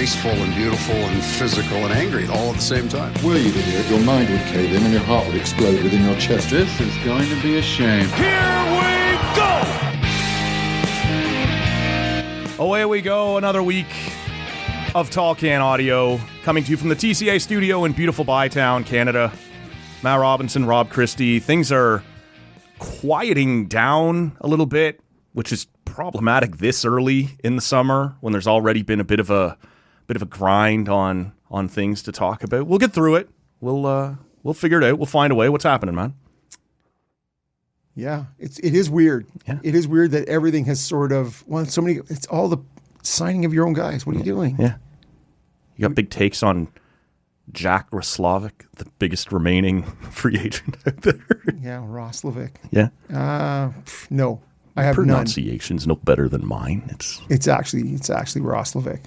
graceful and beautiful and physical and angry all at the same time. Were you to do it, your mind would cave in and your heart would explode within your chest. This is going to be a shame. Here we go! Away we go, another week of Tall Can Audio, coming to you from the TCA studio in beautiful Bytown, Canada. Matt Robinson, Rob Christie. Things are quieting down a little bit, which is problematic this early in the summer when there's already been a bit of a grind on things to talk about. We'll get through it. We'll figure it out. We'll find a way. What's happening, man? Yeah, it is weird. Yeah. It is weird that everything has sort of so many. It's all the signing of your own guys. What are you doing? Yeah, you got big takes on Jack Roslovic, the biggest remaining free agent out there. Yeah, Roslovic. Yeah. No, I have pronunciation's no better than mine. It's actually Roslovic.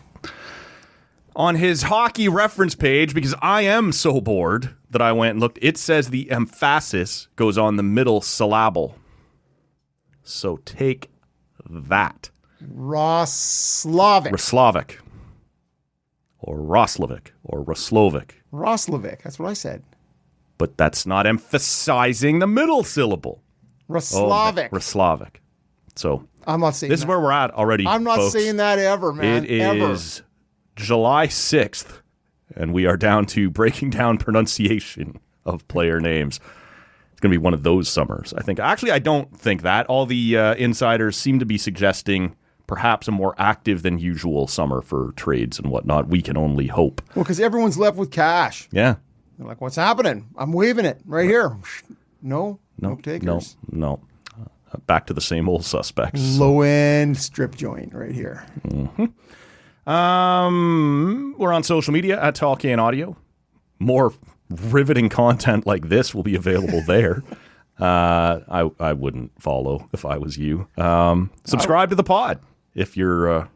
On his hockey reference page, because I am so bored that I went and looked, it says the emphasis goes on the middle syllable. So take that. Roslovic. Roslovic. Or Roslovic. Or Roslovic. Roslovic. That's what I said. But that's not emphasizing the middle syllable. Roslovic. Roslovic. So I'm not saying this is where we're at already. I'm not folks. saying that ever, man. It is July 6th, and we are down to breaking down pronunciation of player names. It's going to be one of those summers, I think. Actually, I don't think that. All the insiders seem to be suggesting perhaps a more active than usual summer for trades and whatnot. We can only hope. Well, because everyone's left with cash. Yeah. They're like, what's happening? I'm waving it right here. No takers. No. Back to the same old suspects. Low-end strip joint right here. Mm-hmm. We're on social media at Tall Can Audio. More riveting content like this will be available there. I wouldn't follow if I was you. Subscribe to the pod if you're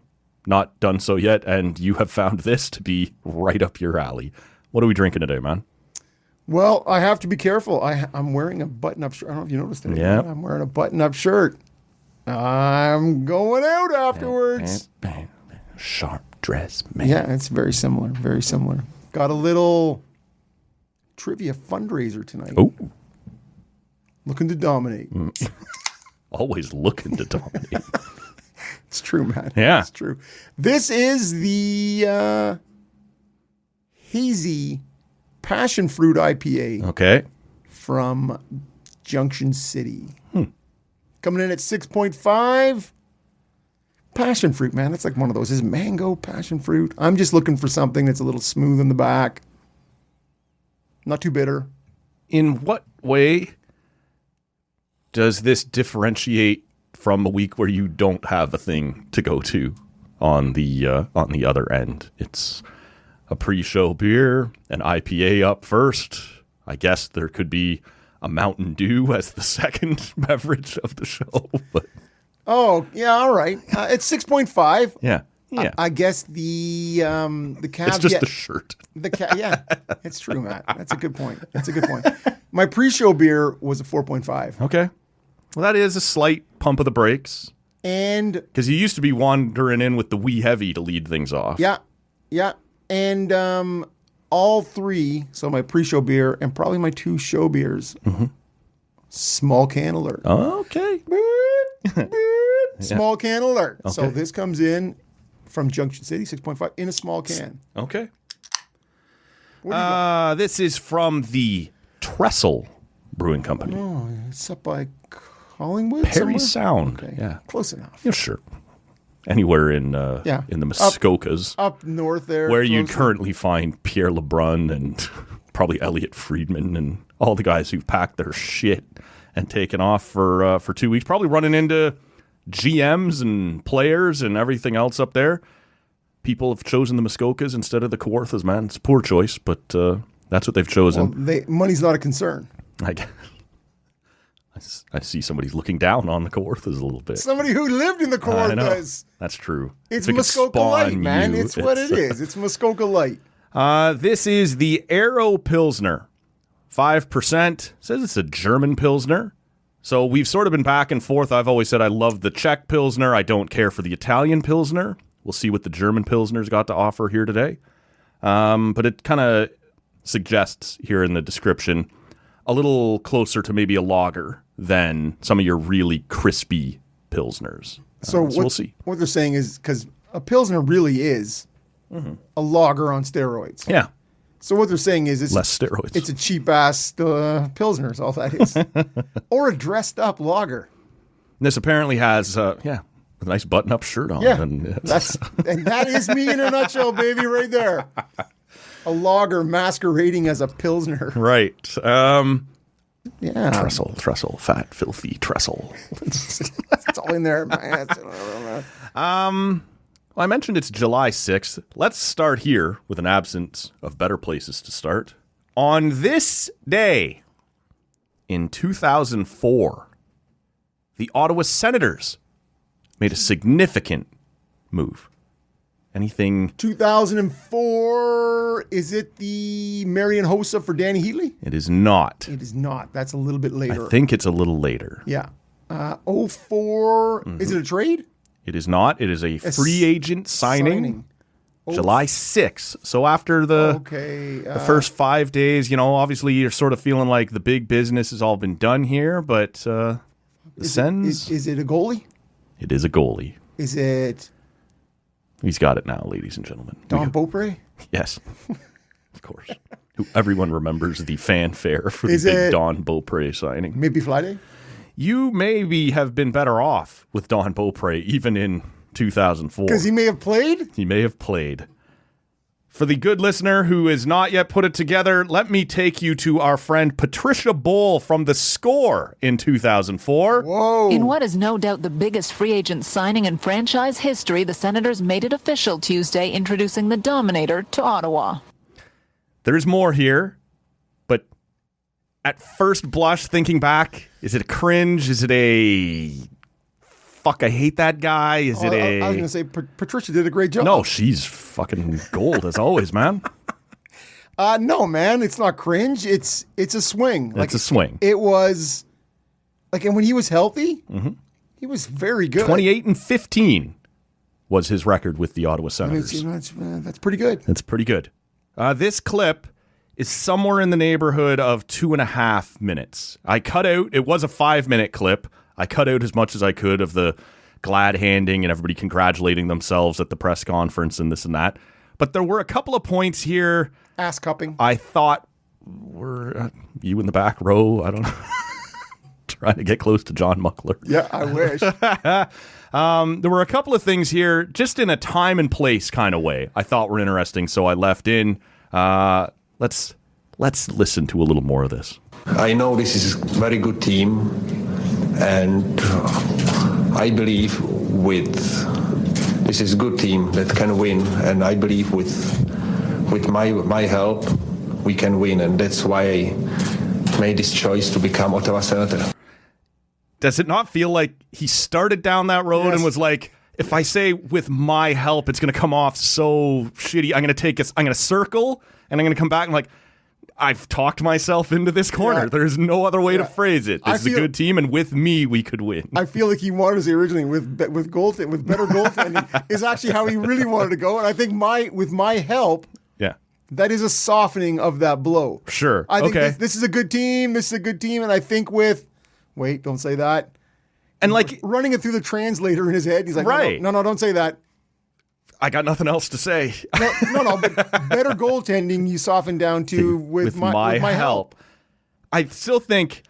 not done so yet and you have found this to be right up your alley. What are we drinking today, man? Well, I have to be careful. I'm wearing a button-up shirt. I don't know if you noticed it. Yeah. I'm wearing a button-up shirt. I'm going out afterwards. Sharp dress, man. Yeah, it's very similar. Very similar. Got a little trivia fundraiser tonight. Oh. Looking to dominate. Always looking to dominate. It's true, man. Yeah. It's true. This is the hazy passion fruit IPA. Okay. From Junction City. Coming in at 6.5. Passion fruit, man. That's like one of those. Is it mango, passion fruit? I'm just looking for something that's a little smooth in the back. Not too bitter. In what way does this differentiate from a week where you don't have a thing to go to on the other end? It's a pre-show beer, an IPA up first. I guess there could be a Mountain Dew as the second beverage of the show. But oh, yeah, all right. It's 6.5. Yeah. I guess the caveat. It's just the shirt. Yeah, it's true, Matt. That's a good point. My pre-show beer was a 4.5. Okay. Well, that is a slight pump of the brakes. And because you used to be wandering in with the wee heavy to lead things off. Yeah. And all three, so my pre-show beer and probably my two show beers, small can alert. Okay. Small can alert. Okay. So this comes in from Junction City, 6.5, in a small can. Okay. What do you got? This is from the Trickl Brewing Company. Oh, it's up by Collingwood? Perry somewhere? Sound. Okay. Yeah. Close enough. Yeah, sure. Anywhere in the Muskokas. Up north there. Where you'd currently find Pierre LeBrun and probably Elliot Friedman and all the guys who've packed their shit and taken off for 2 weeks. Probably running into GMs and players and everything else up there. People have chosen the Muskokas instead of the Kawarthas, man. It's a poor choice, but that's what they've chosen. Well, money's not a concern. I see somebody's looking down on the Kawarthas a little bit. Somebody who lived in the Kawarthas. That's true. It's Muskoka Light, man. It's what it is. It's Muskoka Light. This is the Aero Pilsner. 5%. Says it's a German Pilsner. So we've sort of been back and forth. I've always said I love the Czech Pilsner. I don't care for the Italian Pilsner, We'll see what the German Pilsner's got to offer here today. But it kind of suggests here in the description a little closer to maybe a lager than some of your really crispy Pilsners. So we'll see. What they're saying is, because a Pilsner really is a lager on steroids. Yeah. So what they're saying is it's Less steroids. It's a cheap-ass Pilsner is all that is. Or a dressed-up lager. This apparently has, a nice button-up shirt on. Yeah, And that is me in a nutshell, baby, right there. A lager masquerading as a Pilsner. right. Yeah. Trestle, fat, filthy trestle. It's all in there, man. Well, I mentioned it's July 6th. Let's start here with an absence of better places to start. On this day in 2004, the Ottawa Senators made a significant move. Anything? 2004, is it the Marion Hossa for Danny Heatley? It is not. It is not. That's a little bit later. I think it's a little later. Yeah. 04, is it a trade? It is not. It is a free agent signing. July 6th. So after the first 5 days, obviously you're sort of feeling like the big business has all been done here, but the Sens... Is it a goalie? It is a goalie. Is it... He's got it now, ladies and gentlemen. Don Beaupre? Yes, of course. Who everyone remembers the fanfare for the big Don Beaupre signing. Maybe Friday? You maybe have been better off with Don Beaupre even in 2004. Because he may have played? He may have played. For the good listener who has not yet put it together, let me take you to our friend Patricia Bowl from The Score in 2004. Whoa. In what is no doubt the biggest free agent signing in franchise history, the Senators made it official Tuesday, introducing the Dominator to Ottawa. There's more here, but at first blush, thinking back, is it a cringe? Is it a... fuck, I hate that guy? Is it a... I was going to say, Patricia did a great job. No, she's fucking gold as always, man. No, man, it's not cringe. It's a swing. It's a swing. It was, and when he was healthy, he was very good. 28-15 was his record with the Ottawa Senators. That's pretty good. That's pretty good. This clip is somewhere in the neighborhood of 2.5 minutes. I cut out, it was a 5-minute clip. I cut out as much as I could of the glad handing and everybody congratulating themselves at the press conference and this and that. But there were a couple of points here. Ass cupping. I thought were you in the back row. I don't know. Trying to get close to John Muckler. Yeah, I wish. There were a couple of things here just in a time and place kind of way I thought were interesting. So I left in. Let's listen to a little more of this. I know this is a very good team, and I believe this is a good team that can win, and I believe with my help we can win, and that's why I made this choice to become Ottawa Senator. Does it not feel like he started down that road and was like, if I say with my help, it's going to come off so shitty. I'm going to circle and I'm going to come back and like, I've talked myself into this corner. Yeah. There's no other way to phrase it. This is a good team, and with me, we could win. I feel like he wanted to say originally with better goaltending is actually how he really wanted to go. And I think with my help, that is a softening of that blow. Sure. I think this is a good team. This is a good team, and I think wait, don't say that. And like running it through the translator in his head, he's like, right. No, don't say that. I got nothing else to say. No, but better goaltending you soften down to with my help. I still think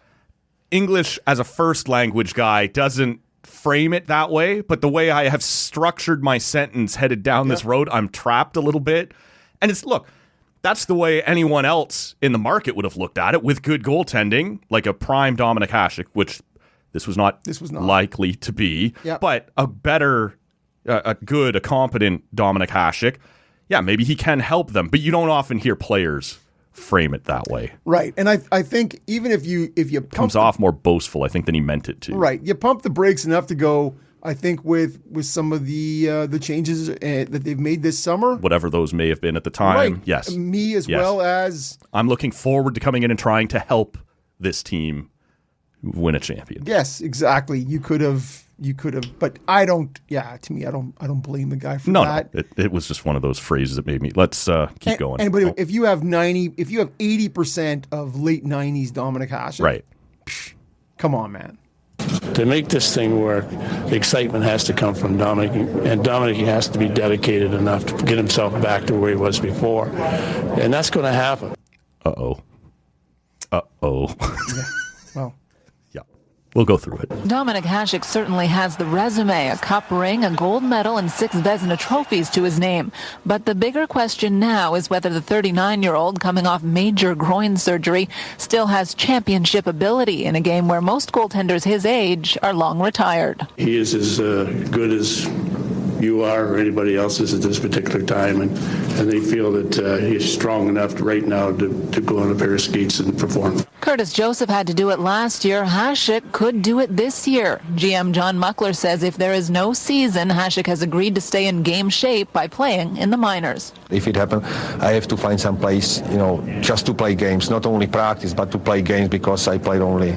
English as a first language guy doesn't frame it that way, but the way I have structured my sentence headed down this road, I'm trapped a little bit. And that's the way anyone else in the market would have looked at it with good goaltending, like a prime Dominik Hasek, which this was not likely to be, but a better... a competent Dominik Hasek, maybe he can help them, but you don't often hear players frame it that way. Right, and I think even if you comes off more boastful, I think, than he meant it to. Right, you pump the brakes enough to go. I think with some of the changes that they've made this summer, whatever those may have been at the time, right. Yes, me as well as I'm looking forward to coming in and trying to help this team win a champion. Yes, exactly. You could have you could have, but I don't. Yeah, to me, I don't blame the guy for No, that. it was just one of those phrases that made me. Let's keep going. But if you have 80% of late 90s Dominik Hasek, right? Come on, man. To make this thing work, the excitement has to come from Dominik, and Dominik has to be dedicated enough to get himself back to where he was before, and that's going to happen. Uh-oh. Yeah, well, yeah, we'll go through it. Dominik Hasek certainly has the resume, a cup ring, a gold medal, and 6 Vezina trophies to his name. But the bigger question now is whether the 39-year-old, coming off major groin surgery, still has championship ability in a game where most goaltenders his age are long retired. He is as good as you are or anybody else is at this particular time, and they feel that he's strong enough right now to go on a pair of skates and perform. Curtis Joseph had to do it last year. Hasek could do it this year. GM John Muckler says if there is no season, Hasek has agreed to stay in game shape by playing in the minors. If it happens, I have to find some place, just to play games, not only practice, but to play games, because I played only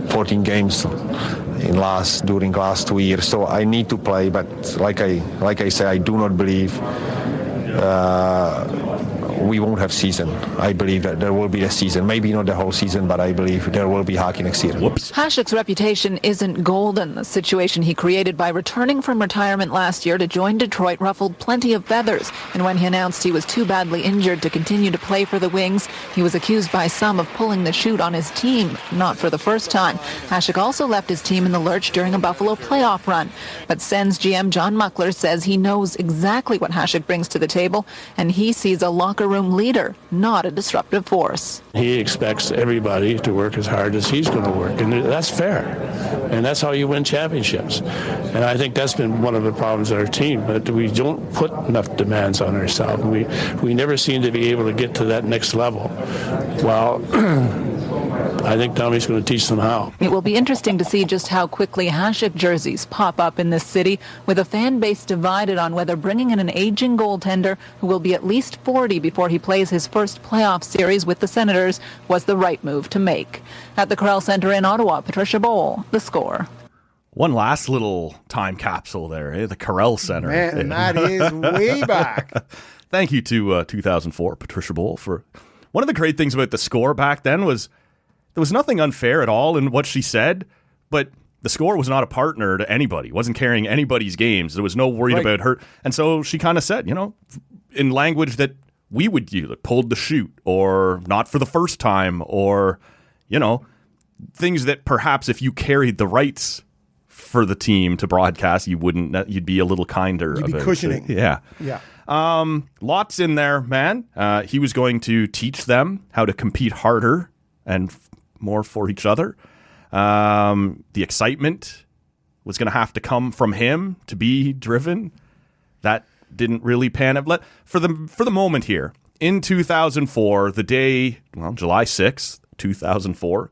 14 games during last 2 years. So I need to play, but like I say, I do not believe we won't have season. I believe that there will be a season. Maybe not the whole season, but I believe there will be hockey next year. Whoops. Hasek's reputation isn't golden. The situation he created by returning from retirement last year to join Detroit ruffled plenty of feathers. And when he announced he was too badly injured to continue to play for the Wings, he was accused by some of pulling the chute on his team, not for the first time. Hasek also left his team in the lurch during a Buffalo playoff run. But Sens GM John Muckler says he knows exactly what Hasek brings to the table, and he sees a locker room leader, not a disruptive force. He expects everybody to work as hard as he's going to work, and that's fair. And that's how you win championships. And I think that's been one of the problems with our team, but we don't put enough demands on ourselves. We never seem to be able to get to that next level. Well, I think Tommy's going to teach them how. It will be interesting to see just how quickly Hasek jerseys pop up in this city, with a fan base divided on whether bringing in an aging goaltender who will be at least 40 before he plays his first playoff series with the Senators was the right move to make. At the Corel Center in Ottawa, Patricia Bowl, The Score. One last little time capsule there, the Corel Center. Man, and that is way back. Thank you to 2004, Patricia Bowl. For one of the great things about The Score back then was there was nothing unfair at all in what she said, but The Score was not a partner to anybody, wasn't carrying anybody's games. There was no worried about her. And so she kind of said, in language that we would use, like pulled the chute, or not for the first time, or, things that perhaps if you carried the rights for the team to broadcast, you'd be a little kinder. You'd be cushioning. Yeah. Lots in there, man. He was going to teach them how to compete harder and more for each other. The excitement was going to have to come from him to be driven. That didn't really pan out. For the moment here, in 2004, the day, July 6th, 2004,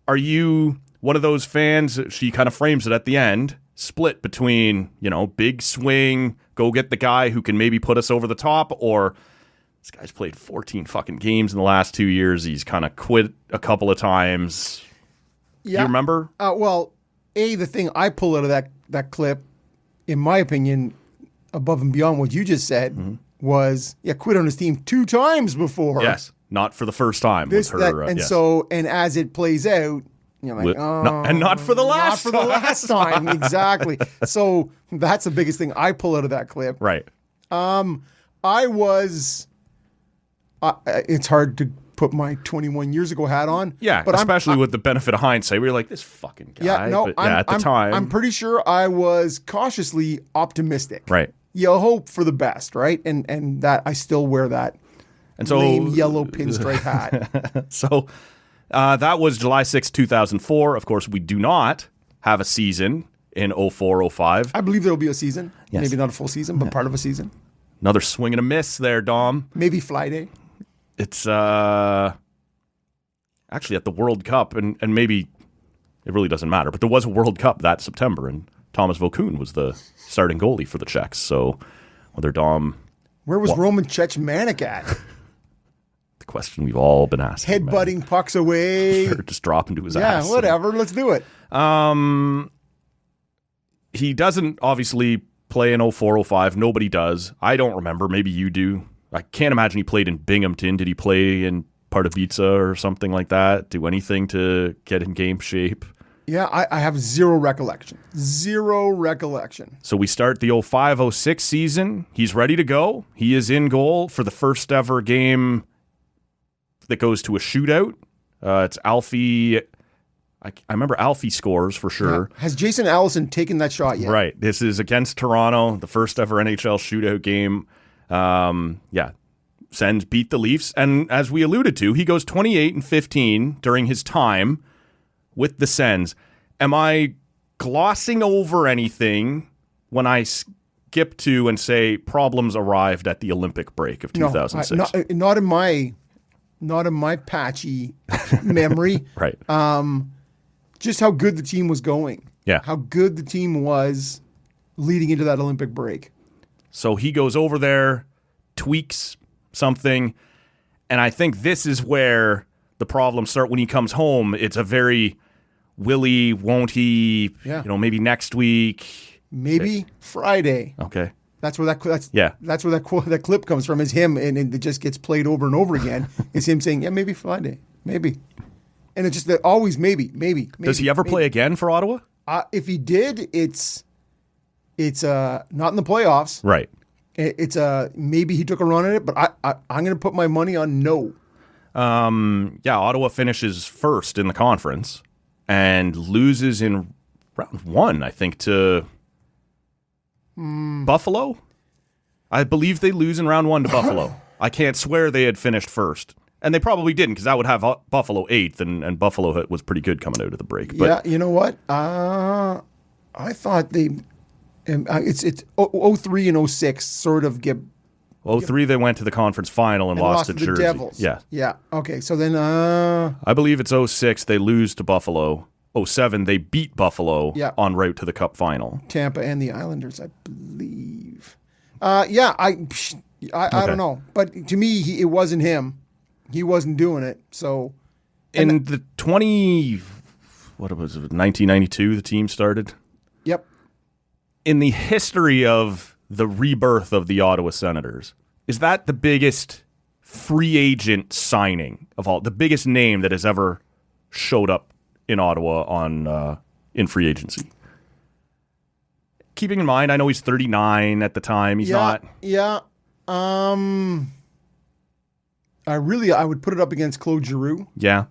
are you one of those fans, she kind of frames it at the end, split between, big swing, go get the guy who can maybe put us over the top, or this guy's played 14 fucking games in the last 2 years. He's kind of quit a couple of times. Yeah. Do you remember? The thing I pull out of that clip, in my opinion, above and beyond what you just said, was quit on his team 2 times before. Yes, not for the first time. And as it plays out, you're like, and not for the last time. Not for the last time, exactly. So that's the biggest thing I pull out of that clip. Right. It's hard to put my 21 years ago hat on. Yeah, but especially with the benefit of hindsight. We were like, this fucking guy. At the time. I'm pretty sure I was cautiously optimistic. Right. You hope for the best, right? And that I still wear that lame yellow pinstripe hat. So that was July 6, 2004. Of course, we do not have a season in 04-05. I believe there will be a season. Yes. Maybe not a full season, but part of a season. Another swing and a miss there, Dom. Maybe Fly Day. It's actually at the World Cup, and maybe it really doesn't matter, but there was a World Cup that September, and Thomas Vokoun was the starting goalie for the Czechs. So whether Dom... Where was Roman Cechmanek at? The question we've all been asking. Headbutting pucks away. Or just drop into his ass. Yeah, whatever. Let's do it. he doesn't obviously play in 04-05. Nobody does. I don't remember. Maybe you do. I can't imagine he played in Binghamton. Did he play in Pardubice or something like that? Do anything to get in game shape? Yeah, I have zero recollection. Zero recollection. So we start the 05-06 season. He's ready to go. He is in goal for the first ever game that goes to a shootout. It's Alfie. I remember Alfie scores for sure. Yeah. Has Jason Allison taken that shot yet? Right. This is against Toronto, the first ever NHL shootout game. Sens beat the Leafs. And as we alluded to, he goes 28-15 during his time with the Sens. Am I glossing over anything when I skip to and say problems arrived at the Olympic break of 2006? Not in my patchy memory. Right. Just how good the team was going. Yeah. How good the team was leading into that Olympic break. So he goes over there, tweaks something, and I think this is where the problems start when he comes home. It's a very will he, won't he, maybe next week. Maybe Friday. Okay. That's where that clip comes from, is him, and it just gets played over and over again. It's him saying, yeah, maybe Friday, maybe. And it's just always maybe. Does he ever play again for Ottawa? If he did, it's not in the playoffs. Right. It's maybe he took a run at it, but I'm going to put my money on no. Ottawa finishes first in the conference and loses in round 1, I think, to Buffalo. I believe they lose in round 1 to Buffalo. I can't swear they had finished first. And they probably didn't, because that would have Buffalo 8th, and Buffalo was pretty good coming out of the break. But, yeah, you know what? I thought they... it's 03 and 06 sort of get... 03 they went to the conference final and lost to the Jersey. Devils. Yeah. Yeah. Okay, so then... I believe it's 06 they lose to Buffalo. 07 they beat Buffalo en route to the Cup final. Tampa and the Islanders, I believe. I don't know. But to me, it wasn't him. He wasn't doing it. So in the 1992 the team started? Yep. In the history of the rebirth of the Ottawa Senators, is that the biggest free agent signing of all, the biggest name that has ever showed up in Ottawa in free agency? Keeping in mind, I know he's 39 at the time. He's not. Yeah. I would put it up against Claude Giroux. Yeah.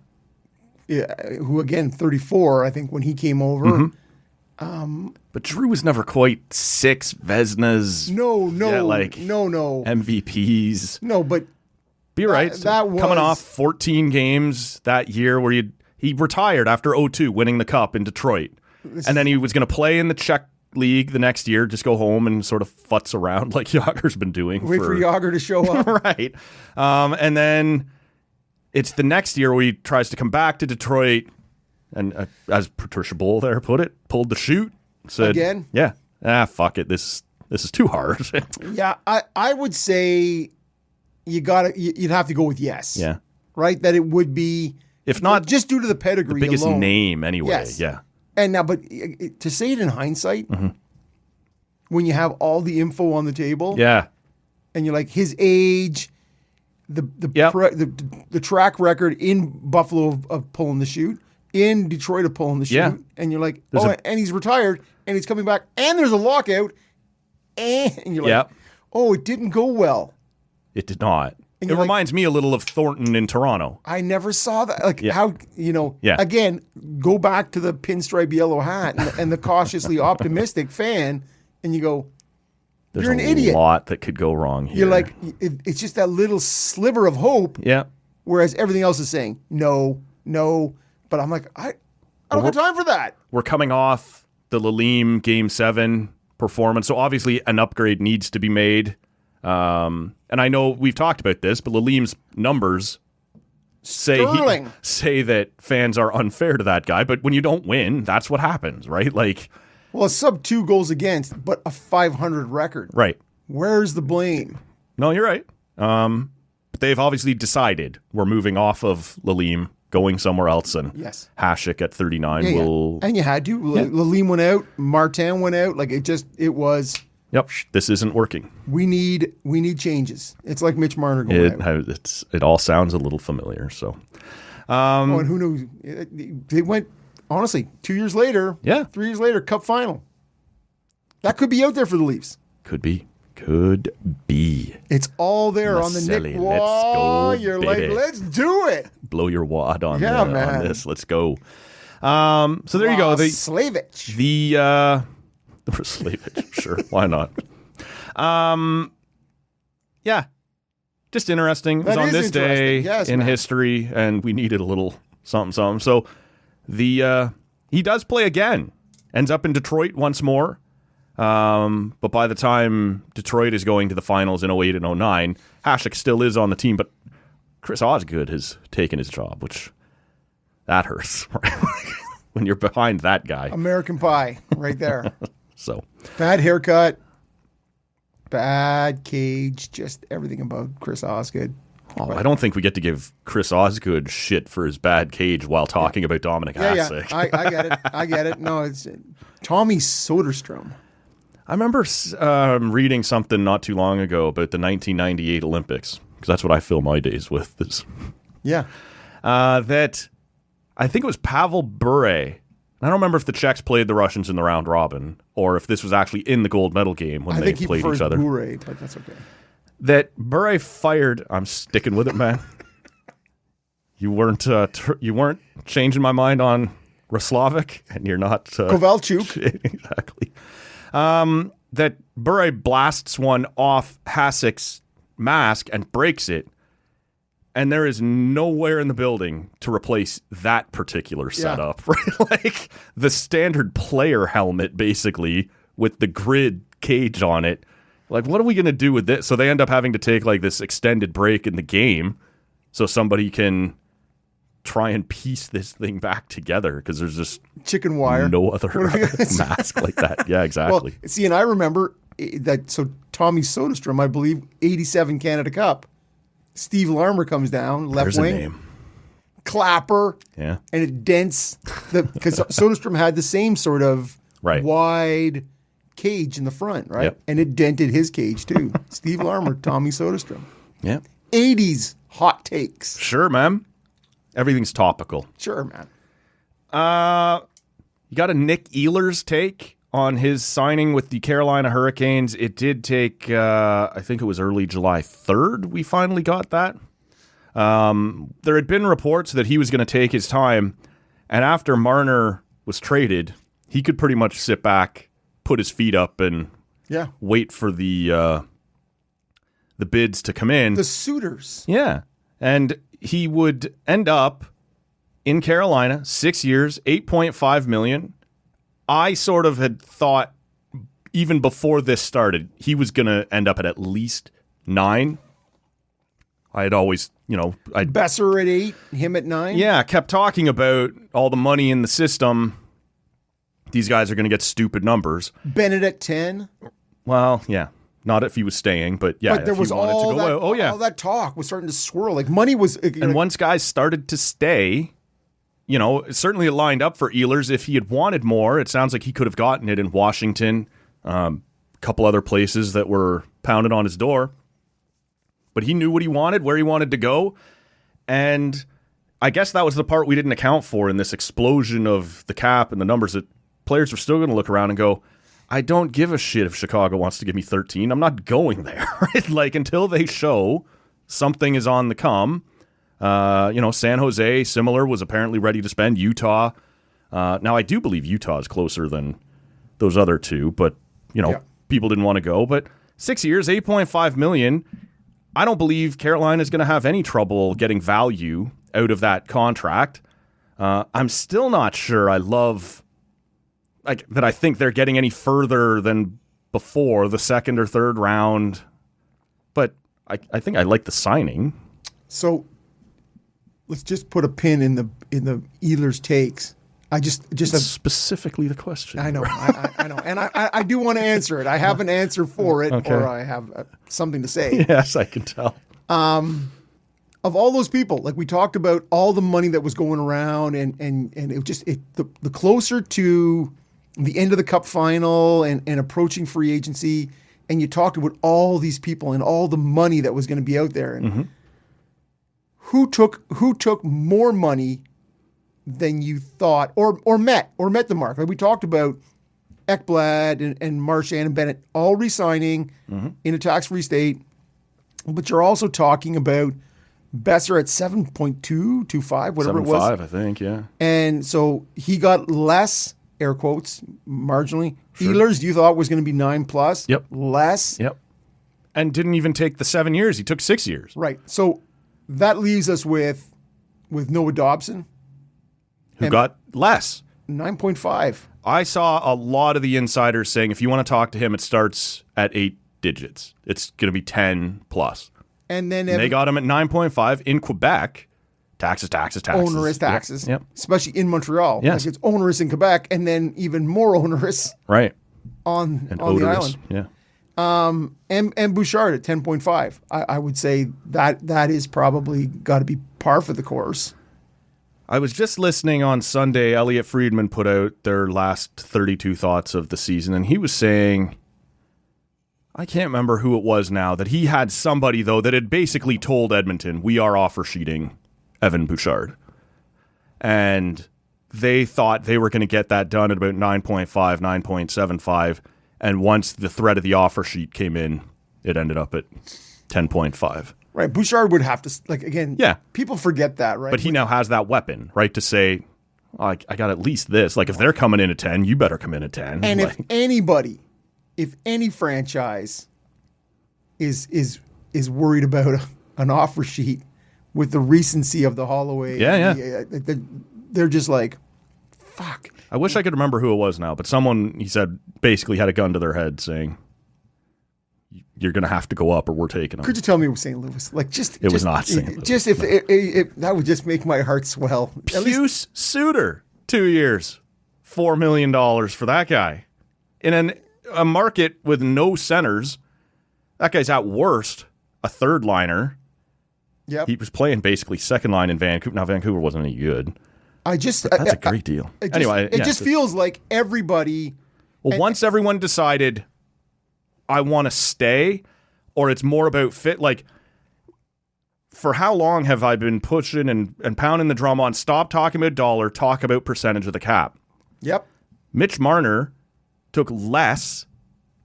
Who, again, 34, I think, when he came over. Mm-hmm. But Giroux was never quite 6 Vezinas. No. MVPs. No, but... Be right. That was... Coming off 14 games that year where he retired after 02, winning the Cup in Detroit. And then he was going to play in the Czech League the next year, just go home and sort of futz around like Yager's been doing. Wait for Yager to show up. Right. And then it's the next year where he tries to come back to Detroit, and as Patricia Bull there put it, pulled the chute. Said, again? Yeah. Fuck it. This is too hard. Yeah, I would say you'd have to go with yes. Yeah. Right? That it would be, if not just due to the pedigree, the biggest alone. name anyway. Yes. Yeah. And now, but to say it in hindsight, when you have all the info on the table, and you're like his age, the track record in Buffalo of pulling the chute, in Detroit of pulling the chute, and you're like, and he's retired, and he's coming back, and there's a lockout, and you're like, it didn't go well. It did not. It reminds me a little of Thornton in Toronto. I never saw that. How, again, go back to the pinstripe yellow hat and the cautiously optimistic fan, and you go, you're an idiot. There's a lot that could go wrong here. You're like, it's just that little sliver of hope. Yeah. Whereas everything else is saying, no. But I'm like, I don't have time for that. We're coming off the Lalim Game 7 performance, so obviously an upgrade needs to be made. And I know we've talked about this, but Lalim's numbers say that fans are unfair to that guy. But when you don't win, that's what happens, right? Well, a sub 2 goals against, but a 500 record. Right. Where's the blame? No, you're right. But they've obviously decided we're moving off of Lalim going somewhere else, and Yes. Hasek at 39 will. And you had to. Lalim went out. Martin went out. Like it was. Yep, this isn't working. We need changes. It's like Mitch Marner going out. It all sounds a little familiar. So, and who knows? They went honestly 2 years later. Yeah. 3 years later, Cup final. That could be out there for the Leafs. Could be. It's all there on the Maselli, Nick wall. let's go, You're baby. like, let's do it. Blow your wad on, man. on this. Let's go. So there you go. Slavich. The Slavich, sure, why not? Yeah, just interesting. It was That on is this day interesting. Yes, in man. history, and we needed a little something. So he does play again. Ends up in Detroit once more. But by the time Detroit is going to the finals in 08 and 09, Hasek still is on the team, but Chris Osgood has taken his job, which that hurts when you're behind that guy. American Pie, right there. So Bad haircut, bad cage, just everything about Chris Osgood. I don't think we get to give Chris Osgood shit for his bad cage while talking about Dominik Hasek. Yeah, I get it. No, it's Tommy Soderstrom. I remember reading something not too long ago about the 1998 Olympics, because that's what I fill my days with. Yeah. That I think it was Pavel Bure. I don't remember if the Czechs played the Russians in the round robin, or if this was actually in the gold medal game when they played each other. Bure, but that's okay. That Bure fired. I'm sticking with it, man. You weren't changing my mind on Roslovic, and you're not Kovalchuk. Exactly. That Bure blasts one off Hasek's mask and breaks it, and there is nowhere in the building to replace that particular setup. Right? Like the standard player helmet, basically, with the grid cage on it. Like, what are we going to do with this? So they end up having to take like this extended break in the game so somebody can try and piece this thing back together, because there's just chicken wire, no other mask like that. Yeah, exactly. Well, see, and I remember that. So Tommy Soderstrom, I believe, 87 Canada Cup. Steve Larmer comes down, left There's wing. a name. Clapper. Yeah. And it dents because Soderstrom had the same sort of wide cage in the front, right? Yep. And it dented his cage too. Steve Larmer, Tommy Soderstrom. Yeah. 80s hot takes. Sure, man. Everything's topical. Sure, man. You got a Nick Ehlers take on his signing with the Carolina Hurricanes. It did take, I think it was early July 3rd we finally got that. There had been reports that he was going to take his time, and after Marner was traded, he could pretty much sit back, put his feet up, and wait for the bids to come in. The suitors. Yeah. And he would end up in Carolina, 6 years, $8.5 million. I sort of had thought, even before this started, he was going to end up at least 9. I had always, Besser at 8, him at 9. Yeah, kept talking about all the money in the system. These guys are going to get stupid numbers. Bennett at 10. Well, yeah. Not if he was staying, but yeah, but there if was he wanted all to go that, out. Oh, yeah. all that talk was starting to swirl. Like money was, and once guys started to stay, certainly it lined up for Ehlers. If he had wanted more, it sounds like he could have gotten it in Washington, a couple other places that were pounded on his door. But he knew what he wanted, where he wanted to go, and I guess that was the part we didn't account for in this explosion of the cap and the numbers, that players were still going to look around and go, I don't give a shit if Chicago wants to give me 13. I'm not going there. Right? Like, until they show something is on the come. San Jose, similar, was apparently ready to spend. Utah. Now, I do believe Utah is closer than those other two, but, people didn't want to go. But 6 years, $8.5 million. I don't believe Carolina is going to have any trouble getting value out of that contract. I'm still not sure I love... that I think they're getting any further than before the second or third round, but I think I like the signing. So let's just put a pin in the Ehlers takes. I just specifically the question. I know, I know, and I do want to answer it. I have an answer for it, or I have something to say. Yes, I can tell. of all those people, like we talked about all the money that was going around and it just, the closer to the end of the cup final and approaching free agency, and you talked about all these people and all the money that was going to be out there. And who took more money than you thought or met the mark? Like we talked about Ekblad and Marchand and Bennett all re-signing in a tax-free state. But you're also talking about Besser at 7.225, whatever it was. 7.5, I think, yeah. And so he got less, air quotes, marginally. Sure. Ehlers, you thought was going to be 9+. Yep. Less. Yep. And didn't even take the 7 years. He took 6 years. Right. So that leaves us with Noah Dobson. Who got less. 9.5. I saw a lot of the insiders saying if you want to talk to him, it starts at 8 digits. It's going to be 10+. And then they got him at 9.5 in Quebec. Taxes. Onerous taxes. Yep. Especially in Montreal. Yes. Like it's onerous in Quebec and then even more onerous right. on the odorous. island. Yeah. And Bouchard at 10.5. I would say that is probably got to be par for the course. I was just listening on Sunday. Elliot Friedman put out their last 32 thoughts of the season, and he was saying, I can't remember who it was now, that he had somebody, though, that had basically told Edmonton, we are offer sheeting Evan Bouchard. And they thought they were going to get that done at about 9.5, 9.75. And once the threat of the offer sheet came in, it ended up at 10.5. Right. Bouchard would have to, like, again, yeah. People forget that, right? But he now has that weapon, right, to say, I got at least this. Like, if they're coming in at 10, you better come in at 10. And like, if any franchise is worried about an offer sheet with the recency of the Holloway, they're just like, fuck. I wish I could remember who it was now, but someone, he said, basically had a gun to their head saying, you're going to have to go up or we're taking them. Could you tell me it was St. Louis? Like, it was not St. Louis. Just if that would just make my heart swell. Pius Suter, 2 years, $4 million for that guy. In a market with no centers, that guy's at worst a third liner. Yep. He was playing basically second line in Vancouver. Now, Vancouver wasn't any good. That's a great deal. It just feels like everybody. Well, once everyone decided, I want to stay, or it's more about fit. Like, for how long have I been pushing and pounding the drum on stop talking about dollar, talk about percentage of the cap? Yep. Mitch Marner took less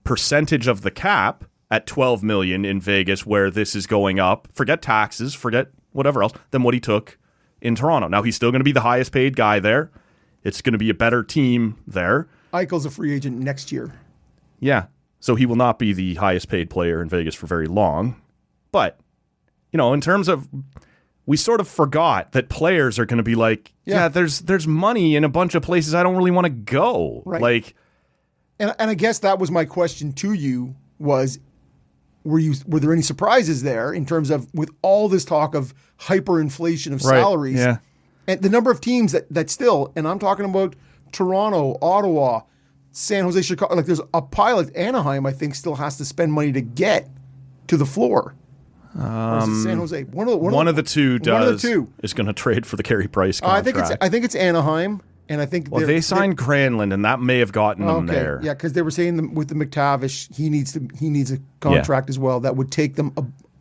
percentage of the cap at $12 million in Vegas, where this is going up. Forget taxes, forget whatever else, than what he took in Toronto. Now, he's still going to be the highest paid guy there. It's going to be a better team there. Eichel's a free agent next year. Yeah. So he will not be the highest paid player in Vegas for very long. But, in terms of, we sort of forgot that players are going to be like, there's money in a bunch of places I don't really want to go. Right. Like, and I guess that was my question to you was, were there any surprises there in terms of, with all this talk of hyperinflation of salaries, and the number of teams that still, and I'm talking about Toronto, Ottawa, San Jose, Chicago, like there's a pilot. Anaheim, I think, still has to spend money to get to the floor. Or is it San Jose? One of the two is going to trade for the Carey Price contract. I think it's Anaheim, and I think they signed Granlund, and that may have gotten them there. Yeah, because they were saying with the McTavish, he needs a contract as well that would take them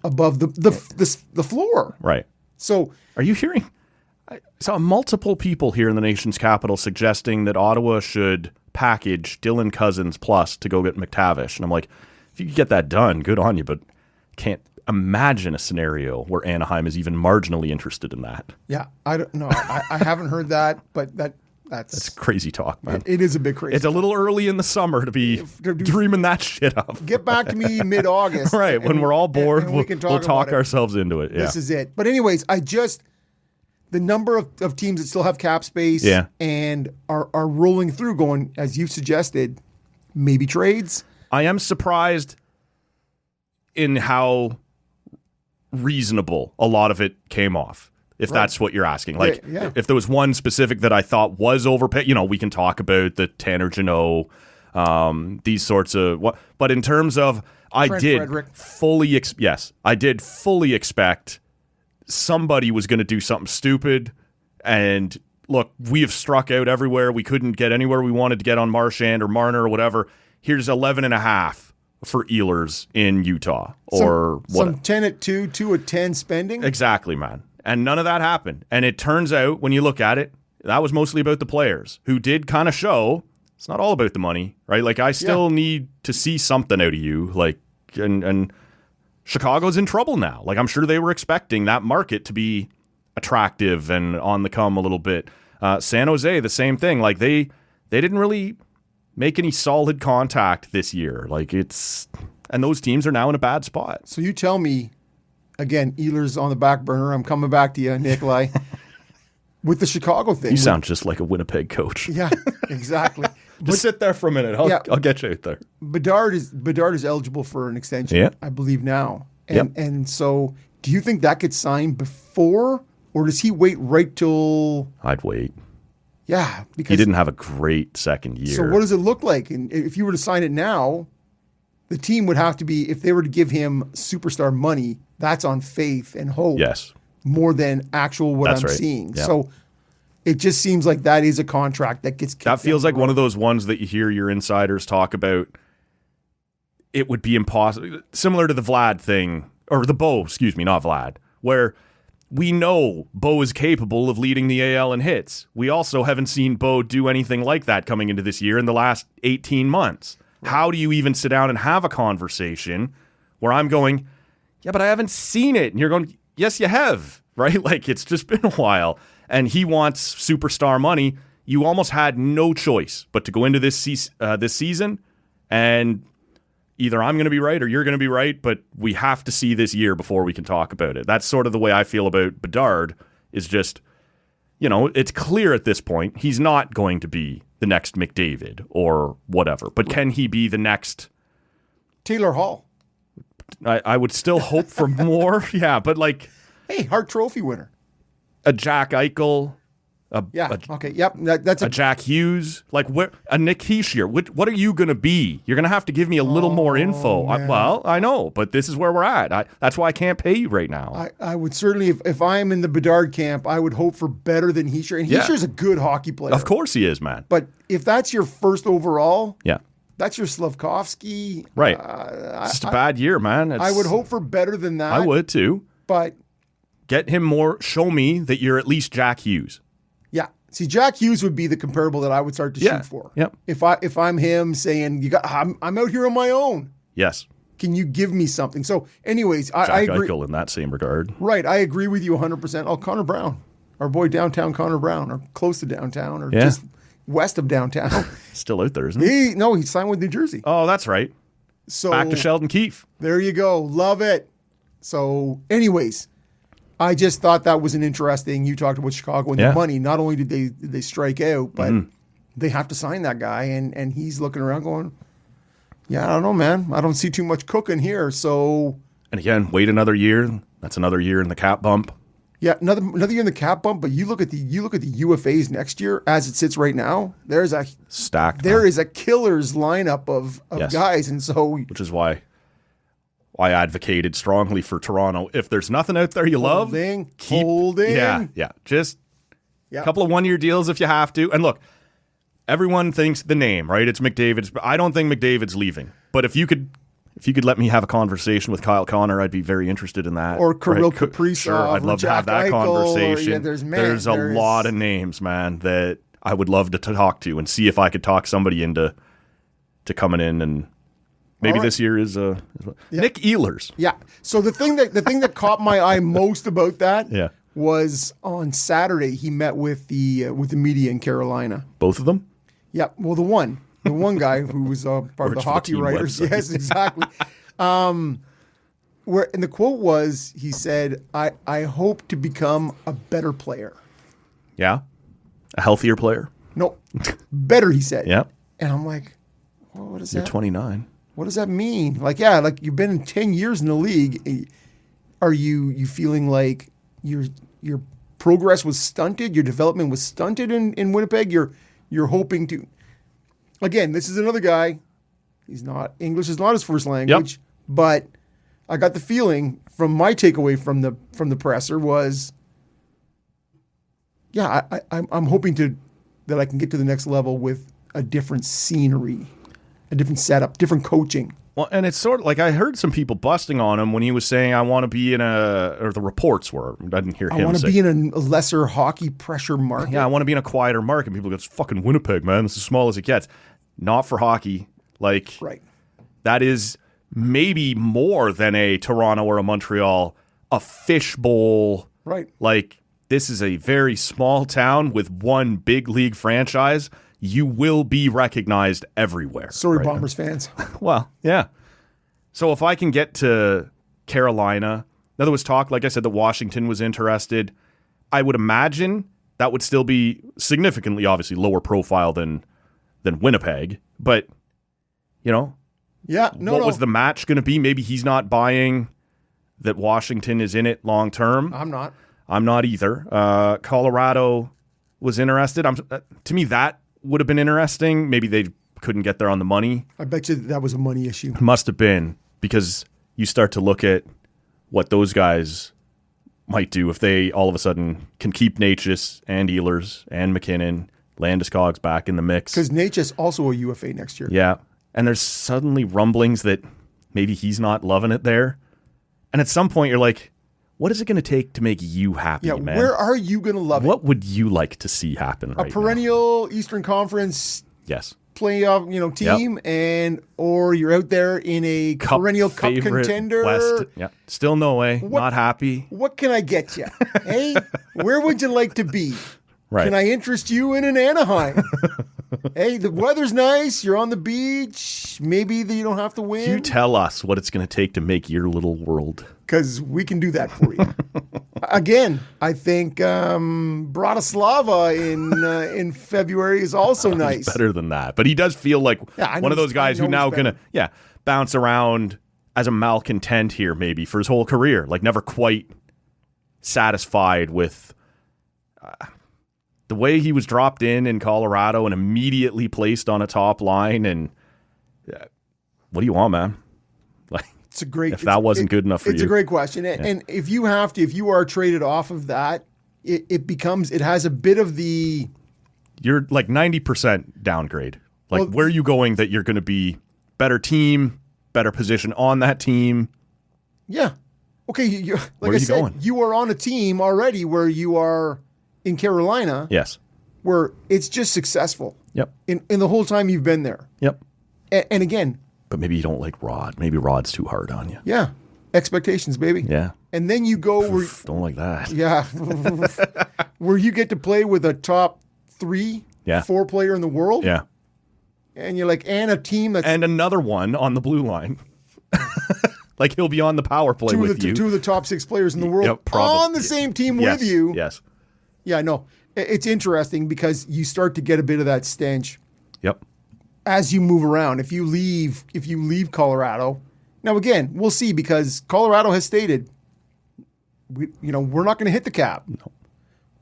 above the floor. Right. So, are you hearing? I saw multiple people here in the nation's capital suggesting that Ottawa should package Dylan Cousins plus to go get McTavish. And I'm like, if you could get that done, good on you, but can't imagine a scenario where Anaheim is even marginally interested in that. Yeah, I don't know. I haven't heard that, but that's crazy talk, man. It is a bit crazy. It's a little early in the summer to be dreaming that shit up. Get back to me mid-August. Right, when we're all bored, we'll talk ourselves into it. Yeah. This is it. But anyways, the number of teams that still have cap space and are rolling through going, as you've suggested, maybe trades. I am surprised in how reasonable a lot of it came off, if that's what you're asking. Like, if there was one specific that I thought was overpaid, we can talk about the Tanner Jeannot, these sorts of what. But in terms of, I did fully expect somebody was going to do something stupid. And look, we have struck out everywhere. We couldn't get anywhere we wanted to get on Marchand or Marner or whatever. Here's 11.5 for Ehlers in Utah or what? Some 10 at 2, 2 at 10 spending. Exactly, man. And none of that happened. And it turns out, when you look at it, that was mostly about the players who did kind of show it's not all about the money, right? Like, I still need to see something out of you. Like, and Chicago's in trouble now. Like, I'm sure they were expecting that market to be attractive and on the come a little bit. San Jose, the same thing. Like, they didn't really make any solid contact this year. Like, and those teams are now in a bad spot. So you tell me, again, Ehlers on the back burner. I'm coming back to you, Nikolai. With the Chicago thing. You sound just like a Winnipeg coach. Yeah, exactly. Just sit there for a minute. I'll get you out there. Bedard is eligible for an extension, I believe now. And so do you think that gets signed before, or does he wait right till... I'd wait. Yeah. Because he didn't have a great second year. So what does it look like? And if you were to sign it now, the team would have to be, if they were to give him superstar money, that's on faith and hope. Yes. More than actual what I'm seeing. Yeah. So it just seems like that is a contract that gets kicked. That feels like one of those ones that you hear your insiders talk about. It would be impossible. Similar to the Vlad thing, or the Bo, not Vlad, where we know Bo is capable of leading the AL in hits. We also haven't seen Bo do anything like that coming into this year in the last 18 months. Right. How do you even sit down and have a conversation where I'm going, yeah, but I haven't seen it. And you're going, yes, you have, right? Like, it's just been a while. And he wants superstar money. You almost had no choice but to go into this season and either I'm going to be right or you're going to be right, but we have to see this year before we can talk about it. That's sort of the way I feel about Bedard, is just, it's clear at this point he's not going to be the next McDavid or whatever. But can he be the next Taylor Hall? I would still hope for more. Yeah, but like... Hey, Hart Trophy winner. A Jack Eichel. That's a Jack Hughes. Like, a Nick Heishier. What are you going to be? You're going to have to give me a little more info. I know, but this is where we're at. That's why I can't pay you right now. I would certainly, if I'm in the Bedard camp, I would hope for better than Heishier. And Heishier's a good hockey player. Of course he is, man. But if that's your first overall... Yeah. That's your Slavkovsky. Right. It's just a bad year, man. I would hope for better than that. I would too. But get him more. Show me that you're at least Jack Hughes. Yeah. See, Jack Hughes would be the comparable that I would start to shoot for. Yep. If I'm him saying, I'm out here on my own. Yes. Can you give me something? So, anyways, Jack I agree. Eichel in that same regard. Right. I agree with you 100%. Oh, Connor Brown. Our boy downtown Connor Brown, or close to downtown, or just west of downtown. Still out there, isn't he? No, he signed with New Jersey. Oh, that's right. So back to Sheldon Keefe. There you go. Love it. So, anyways, I just thought that was an interesting. You talked about Chicago and the money. Not only did they strike out, but they have to sign that guy, and he's looking around going, "Yeah, I don't know, man. I don't see too much cooking here." So, and again, wait another year. That's another year in the cap bump. Yeah, another year in the cap bump, but you look at the UFAs next year as it sits right now. There's a stacked. There is a killer's lineup of guys, and so which is why I advocated strongly for Toronto. If there's nothing out there you love, keep holding. Yeah. Just a couple of 1-year deals if you have to. And look, everyone thinks the name, right? It's McDavid's. I don't think McDavid's leaving, but if you could let me have a conversation with Kyle Connor, I'd be very interested in that. Or Kirill Kaprizov. Sure, I'd love to have that conversation. There's a lot of names, man, that I would love to talk to and see if I could talk somebody into coming in, and maybe this year is Nick Ehlers. Yeah. So the thing that caught my eye most about that was on Saturday he met with the media in Carolina. Both of them? Yeah. Well, the one guy who was part of the hockey writers. Website. Yes, exactly. And the quote was, he said, I hope to become a better player. Yeah? A healthier player? No. Better, he said. Yeah. And I'm like, well, what is that? You're 29. What does that mean? Like you've been in 10 years in the league. Are you feeling like your progress was stunted? Your development was stunted in Winnipeg? You're hoping to... Again, this is another guy. English is not his first language, but I got the feeling from my takeaway from the presser was, yeah, I'm hoping that I can get to the next level with a different scenery, a different setup, different coaching. Well, and it's sort of like I heard some people busting on him when he was saying, I want to be in or the reports were, I didn't hear him say. I want to be in a lesser hockey pressure market. Yeah, I want to be in a quieter market. People go, it's fucking Winnipeg, man. It's as small as it gets. Not for hockey. Like, right. That is maybe more than a Toronto or a Montreal, a fishbowl. Right. Like, this is a very small town with one big league franchise. You will be recognized everywhere. Sorry, right? Bombers fans. Well, yeah. So if I can get to Carolina, now there was talk, like I said, that Washington was interested. I would imagine that would still be significantly, obviously, lower profile than Winnipeg. But, you know, what was the match going to be? Maybe he's not buying that Washington is in it long term. I'm not either. Colorado was interested. To me, that would have been interesting. Maybe they couldn't get there on the money. I bet you that was a money issue. Must have been, because you start to look at what those guys might do if they all of a sudden can keep Natchez and Ehlers and McKinnon, Landeskog's back in the mix. Because Natchez also a UFA next year. Yeah. And there's suddenly rumblings that maybe he's not loving it there. And at some point you're like, what is it going to take to make you happy, man? Where are you going to love it? What would you like to see happen right now? A perennial Eastern Conference playoff, team, or you're out there in a perennial cup contender. West. Yeah. Still no way. Not happy. What can I get you? Hey, where would you like to be? Right. Can I interest you in an Anaheim? Hey, the weather's nice. You're on the beach. Maybe you don't have to win. You tell us what it's going to take to make your little world. Because we can do that for you. Again, I think Bratislava in February is also nice. He's better than that. But he does feel like one of those guys who now going to bounce around as a malcontent here maybe for his whole career. Like never quite satisfied with the way he was dropped in Colorado and immediately placed on a top line. And what do you want, man? Like, if that wasn't good enough for you. It's a great question. And if you are traded off of that, it has a bit of the... You're like 90% downgrade. Like, where are you going that you're going to be better team, better position on that team? Yeah. Okay, where are you going? You are on a team already where you are in Carolina. Yes. Where it's just successful. Yep. In the whole time you've been there. Yep. And again... But maybe you don't like Rod. Maybe Rod's too hard on you. Yeah. Expectations, baby. Yeah. And then you go where... Don't like that. Yeah. Where you get to play with a top 4 player in the world. Yeah. And you're like, and a team that's... And another one on the blue line. Like he'll be on the power play with you. Two of the top 6 players in the world on the same team with you. Yes. Yeah, no. It's interesting because you start to get a bit of that stench. Yep. As you move around, if you leave Colorado, now again, we'll see because Colorado has stated, we're not going to hit the cap. No.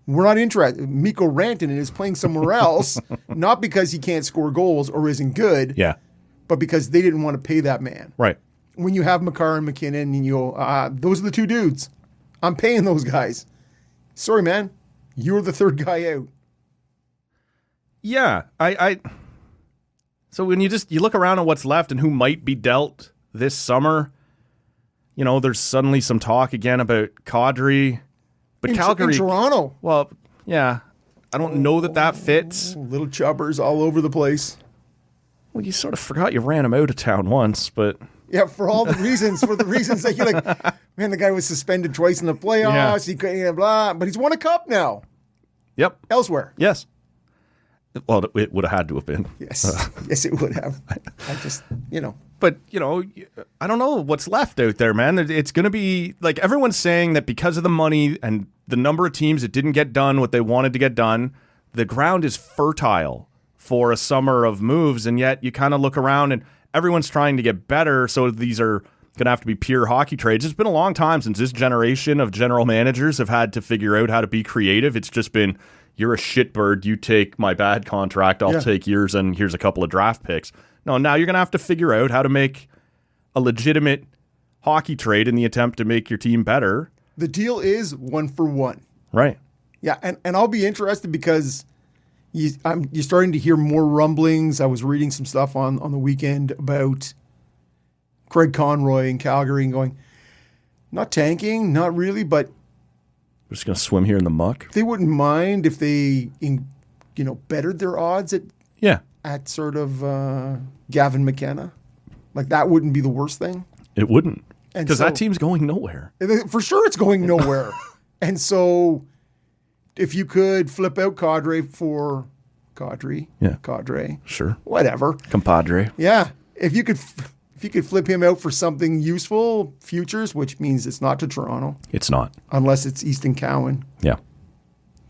We're not interested. Mikko Rantanen is playing somewhere else, not because he can't score goals or isn't good, but because they didn't want to pay that man. Right. When you have Makar and McKinnon and you go, those are the 2 dudes. I'm paying those guys. Sorry, man. You're the 3rd guy out. Yeah, So when you look around at what's left and who might be dealt this summer, there's suddenly some talk again about Kadri. But Calgary... In Toronto. Well, yeah. I don't know that fits. Little chubbers all over the place. Well, you sort of forgot you ran him out of town once, but... Yeah, for the reasons that you're like, man, the guy was suspended twice in the playoffs. He couldn't, blah, but he's won a cup now. Yep. Elsewhere. Yes. Well, it would have had to have been. Yes. Yes, it would have. I just, But, I don't know what's left out there, man. It's going to be, like, everyone's saying that because of the money and the number of teams that didn't get done what they wanted to get done, the ground is fertile for a summer of moves, and yet you kind of look around and everyone's trying to get better, so these are going to have to be pure hockey trades. It's been a long time since this generation of general managers have had to figure out how to be creative. It's just been... You're a shitbird. You take my bad contract. I'll take yours, and here's a couple of draft picks. No, now you're going to have to figure out how to make a legitimate hockey trade in the attempt to make your team better. The deal is 1-for-1. Right. Yeah, and I'll be interested because you're starting to hear more rumblings. I was reading some stuff on the weekend about Craig Conroy in Calgary and going, not tanking, not really, but We're just going to swim here in the muck. they wouldn't mind if they, bettered their odds at sort of Gavin McKenna. Like, that wouldn't be the worst thing. It wouldn't. And Because so- that team's going nowhere. For sure it's going nowhere. And so if you could flip out Cadre, Sure. whatever. Compadre. Yeah. If you could flip him out for something useful, futures, which means it's not to Toronto, It's not. unless it's Easton Cowan. Yeah.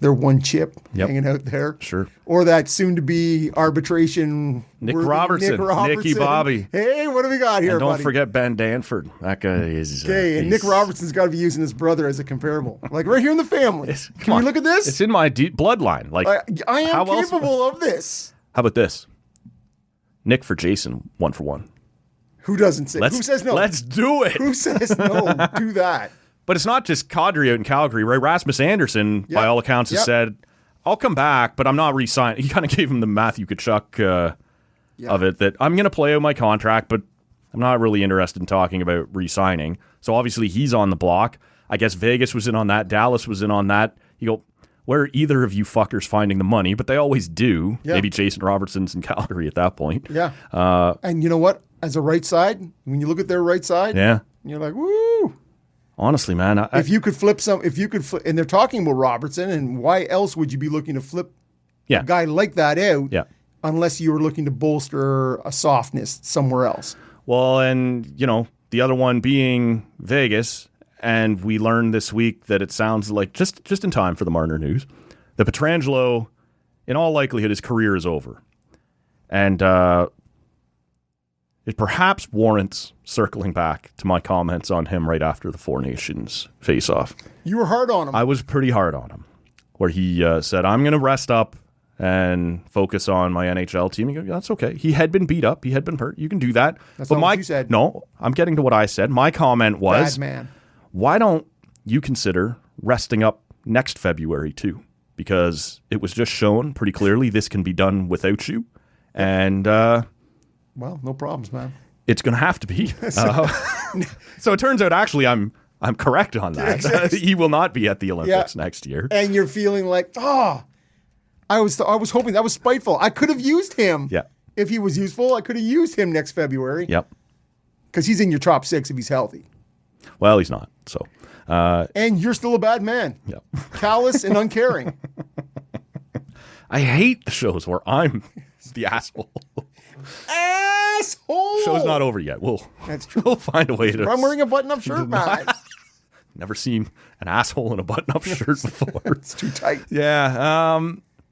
They're one chip Yep. hanging out there. Sure. Or that soon-to-be arbitration. Nick worthy Robertson. Nicky Bobby. Hey, what do we got here, And don't buddy? forget Ben Danford. That guy is... Okay, and Nick Robertson's got to be using his brother as a comparable. Like right here in the family. Can we look at this? It's in my bloodline. Like, I am how else- capable of this. How about this? Nick for Jason, 1-for-1. Who doesn't say? Who says no? Let's do it. Who says no? Do that. But it's not just Cadre out in Calgary, right? Rasmus Anderson, by all accounts, has said, I'll come back, but I'm not re-signing. He kind of gave him the Matthew Tkachuk of it, that I'm going to play out my contract, but I'm not really interested in talking about re-signing. So obviously he's on the block. I guess Vegas was in on that. Dallas was in on that. You go, where are either of you fuckers finding the money? But they always do. Yeah. Maybe Jason Robertson's in Calgary at that point. Yeah. And you know what? As a right side, when you look at their right side, Yeah. you're like, woo. Honestly, man. If you could flip, and they're talking about Robertson, and why else would you be looking to flip a guy like that out? Yeah. Unless you were looking to bolster a softness somewhere else. Well, and, the other one being Vegas, and we learned this week that it sounds like, just in time for the Marner news, that Pietrangelo, in all likelihood, his career is over. And it perhaps warrants circling back to my comments on him right after the Four Nations face-off. You were hard on him. I was pretty hard on him, where he said, I'm going to rest up and focus on my NHL team. You go, that's okay. He had been beat up. He had been hurt. You can do that. That's but not what you said. No, I'm getting to what I said. My comment was, Bad man. why don't you consider resting up next February too? Because it was just shown pretty clearly this can be done without you. And Well, no problems, man. it's going to have to be. So it turns out actually I'm correct on that. Exactly. He will not be at the Olympics next year. And you're feeling like, I was hoping that was spiteful. I could have used him. Yeah. If he was useful, I could have used him next February. Yep. Because he's in your top 6 if he's healthy. Well, he's not. So. And you're still a bad man. Yep. Callous and uncaring. I hate the shows where I'm the asshole. Asshole! Show's not over yet. That's true. We'll find a way to. I'm wearing a button-up shirt, man. Never seen an asshole in a button-up shirt before. It's too tight. Yeah.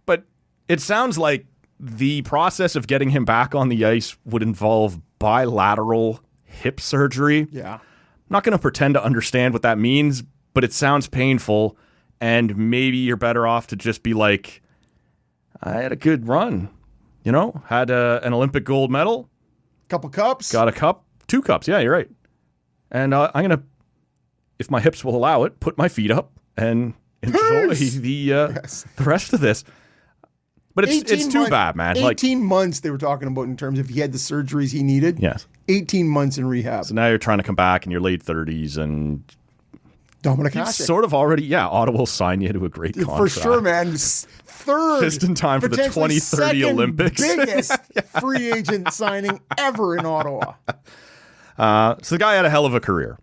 But it sounds like the process of getting him back on the ice would involve bilateral hip surgery. Yeah. I'm not going to pretend to understand what that means, but it sounds painful, and maybe you're better off to just be like, I had a good run. Had an Olympic gold medal. Couple cups. Got a cup. 2 cups. Yeah, you're right. And I'm going to, if my hips will allow it, put my feet up and enjoy the rest of this. But it's too bad, man. 18 months they were talking about in terms of he had the surgeries he needed. Yes. 18 months in rehab. So now you're trying to come back in your late 30s, and Dominik you've Hasek. sort of already, Ottawa will sign you to a great contract. For sure, man. Third. Just in time for the potentially 2030 second Olympics. Biggest free agent signing ever in Ottawa. So the guy had a hell of a career.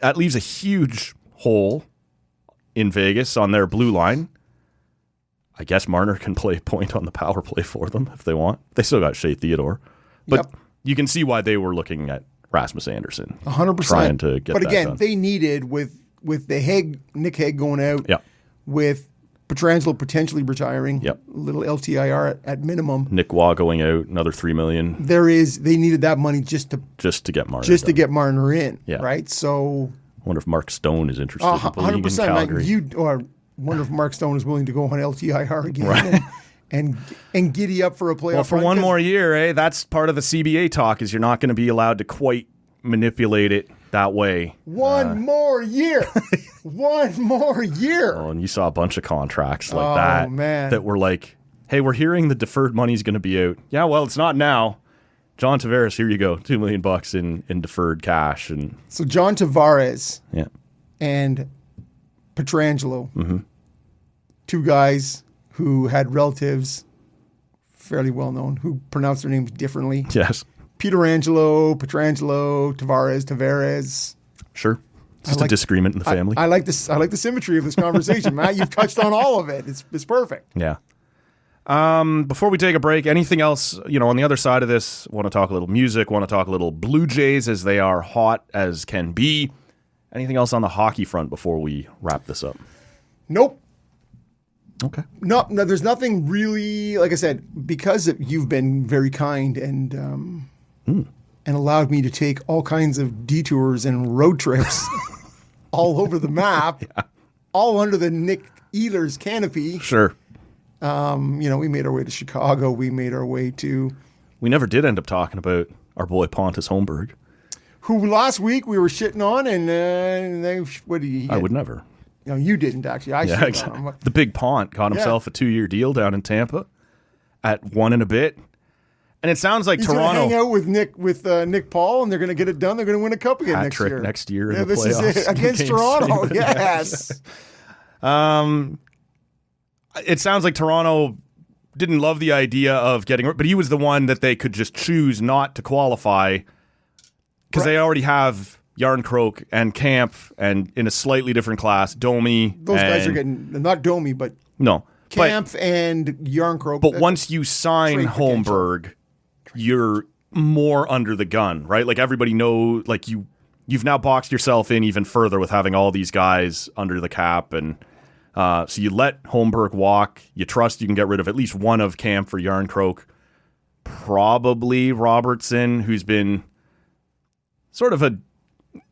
That leaves a huge hole in Vegas on their blue line. I guess Marner can play point on the power play for them if they want. They still got Shea Theodore. But you can see why they were looking at Rasmus Anderson. 100%. Trying to get But that again, done. they needed, with the Nick Hague going out, Yeah. with Pietrangelo potentially retiring, Yep. little LTIR at minimum. Nick Waugh going out, another $3 million. They needed that money just to get Marner. to get Marner in, Yeah. right? So I wonder if Mark Stone is interested in the league in 100%. Calgary. Or wonder if Mark Stone is willing to go on LTIR again. Right. and giddy up for a playoff. Well, for run, one 'cause more year, that's part of the CBA talk is you're not going to be allowed to quite manipulate it that way. One more year. One more year. Oh, and you saw a bunch of contracts like that man. that were like, hey, we're hearing the deferred money's going to be out. Yeah, well, it's not now. John Tavares, here you go, $2 million in deferred cash. And So John Tavares yeah, and Pietrangelo, two guys who had relatives fairly well known who pronounced their names differently. yes, Pietrangelo, Tavares. sure. Just a disagreement in the family. I like this. I like the symmetry of this conversation, Matt. You've touched on all of it. It's perfect. Yeah. Before we take a break, anything else, on the other side of this, want to talk a little music, want to talk a little Blue Jays as they are hot as can be. Anything else on the hockey front before we wrap this up? Nope. Okay. No, there's nothing really, like I said, because you've been very kind and allowed me to take all kinds of detours and road trips all over the map, all under the Nick Ehlers canopy. Sure. We made our way to Chicago. We made our way to... We never did end up talking about our boy Pontus Holmberg. Who last week we were shitting on, and what did he get? I would never. No, you didn't actually. I shitted on him. The big Pont got himself a 2-year deal down in Tampa at $1 and a bit. And it sounds like He's Toronto... going to hang out with Nick Paul, and they're going to get it done. They're going to win a cup again Hat next trick year. next year in the this playoffs. is it. Against Game Toronto, 7. yes. It sounds like Toronto didn't love the idea of getting... But he was the one that they could just choose not to qualify because they already have Yarncroke and Camp and in a slightly different class, Domi. Those guys are getting... Not Domi, but No. Camp and Yarncroke. But once you sign trade potential. Holmberg, you're more under the gun, right? Like everybody know, like you've now boxed yourself in even further with having all these guys under the cap, and so you let Holmberg walk. You trust you can get rid of at least one of Camp for Yarncroke, probably Robertson, who's been sort of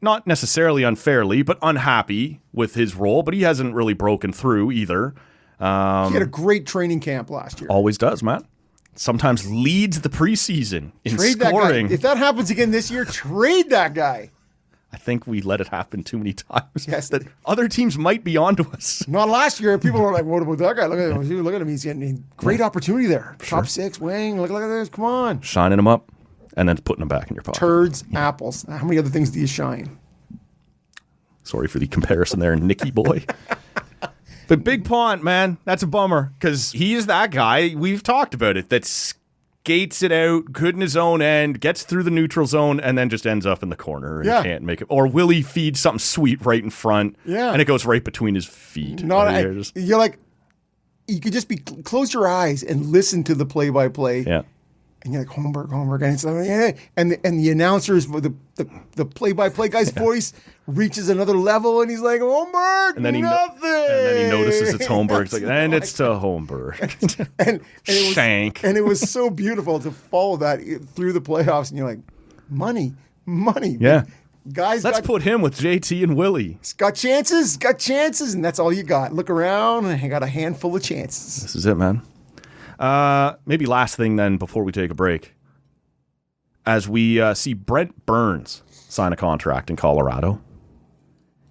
not necessarily unfairly, but unhappy with his role, but he hasn't really broken through either. He had a great training camp last year. Always does, Matt. Sometimes leads the preseason in Trade scoring. that guy. If that happens again this year, trade that guy. I think we let it happen too many times. Yes. That other teams might be onto us. Not last year. People were like, what about that guy? Look at him. Look at him. He's getting great opportunity there. Top six, wing. Look at this. Come on. Shining them up and then putting them back in your pocket. Turds, apples. How many other things do you shine? Sorry for the comparison there, Nicky boy. But Big Pont, man, that's a bummer because he is that guy. We've talked about it. That skates it out, good in his own end, gets through the neutral zone, and then just ends up in the corner and can't make it. Or will he feed something sweet right in front? Yeah. And it goes right between his feet. You're like, you could just close your eyes and listen to the play-by-play. Yeah. And you're like, Holmberg, and it's like, and the announcers, the play-by-play guy's voice reaches another level, and he's like, Holmberg, And then nothing. And then he notices it's Holmberg. It's like, and it's to Holmberg. and Shank. And it was so beautiful to follow that through the playoffs, and you're like, money. Yeah. Guys, Let's put him with JT and Willie. got chances, and that's all you got. Look around, and I got a handful of chances. This is it, man. Maybe last thing then before we take a break. As we see Brent Burns sign a contract in Colorado,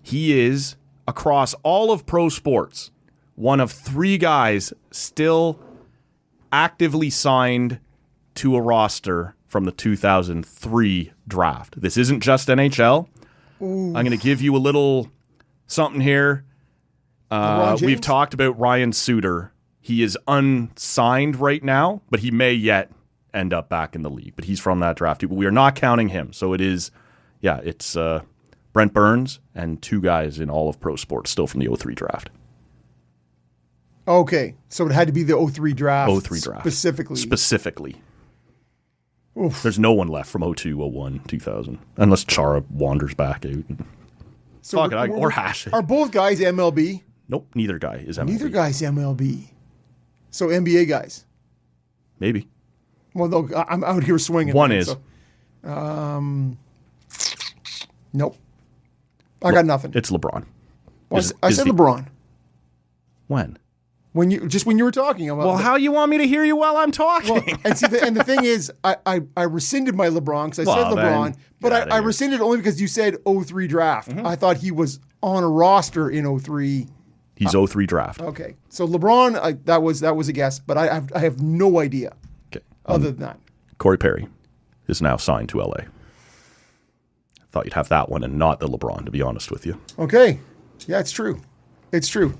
he is, across all of pro sports, one of 3 guys still actively signed to a roster from the 2003 draft. This isn't just NHL. I'm going to give you a little something here. We've talked about Ryan Suter. He is unsigned right now, but he may yet end up back in the league. But he's from that draft too. But we are not counting him. So it is, it's Brent Burns and 2 guys in all of pro sports still from the 03 draft. Okay, so it had to be the 03 draft. 03 draft. Specifically. Oof. There's no one left from 02, 01, 2000. Unless Chara wanders back out. So or Hasek. Are both guys MLB? Nope, neither guy is MLB. Neither guy's MLB. So NBA guys. Maybe. Well, no, I'm out here swinging. One is. So, nope. I got nothing. It's LeBron. I said LeBron. When? When you were talking about. Well, how you want me to hear you while I'm talking? Well, and see, and the thing is, I rescinded my LeBron because I said LeBron, but I rescinded only because you said 03 draft. Mm-hmm. I thought he was on a roster in 03. He's 03 draft. Okay, so LeBron, that was a guess, but I have no idea. Okay. Other than that, Corey Perry is now signed to LA. Thought you'd have that one and not the LeBron, to be honest with you. Okay, yeah, it's true. It's true.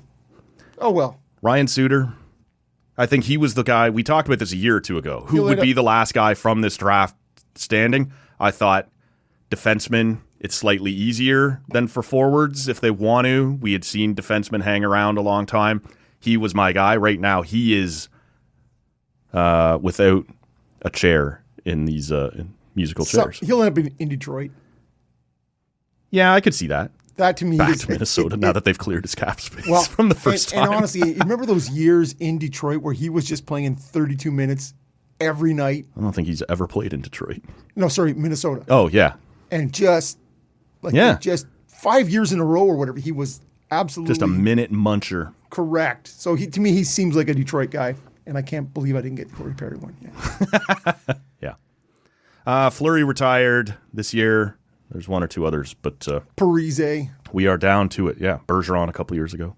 Oh well. Ryan Suter, I think he was the guy, we talked about this a year or two ago, who would be the last guy from this draft standing. I thought defensemen, it's slightly easier than for forwards if they want to. We had seen defensemen hang around a long time. He was my guy. Right now, he is without a chair in these musical chairs. He'll end up in Detroit. Yeah, I could see that. That to me back is to Minnesota now that they've cleared his cap space from the first time. And honestly, you remember those years in Detroit where he was just playing 32 minutes every night? I don't think he's ever played in Detroit. No, sorry, Minnesota. Oh, yeah. And just 5 years in a row or whatever, he was absolutely just a minute muncher. Correct. So to me, he seems like a Detroit guy, and I can't believe I didn't get Corey Perry one. Yeah. Fleury retired this year. There's one or two others, but Parise. We are down to it. Yeah, Bergeron a couple years ago.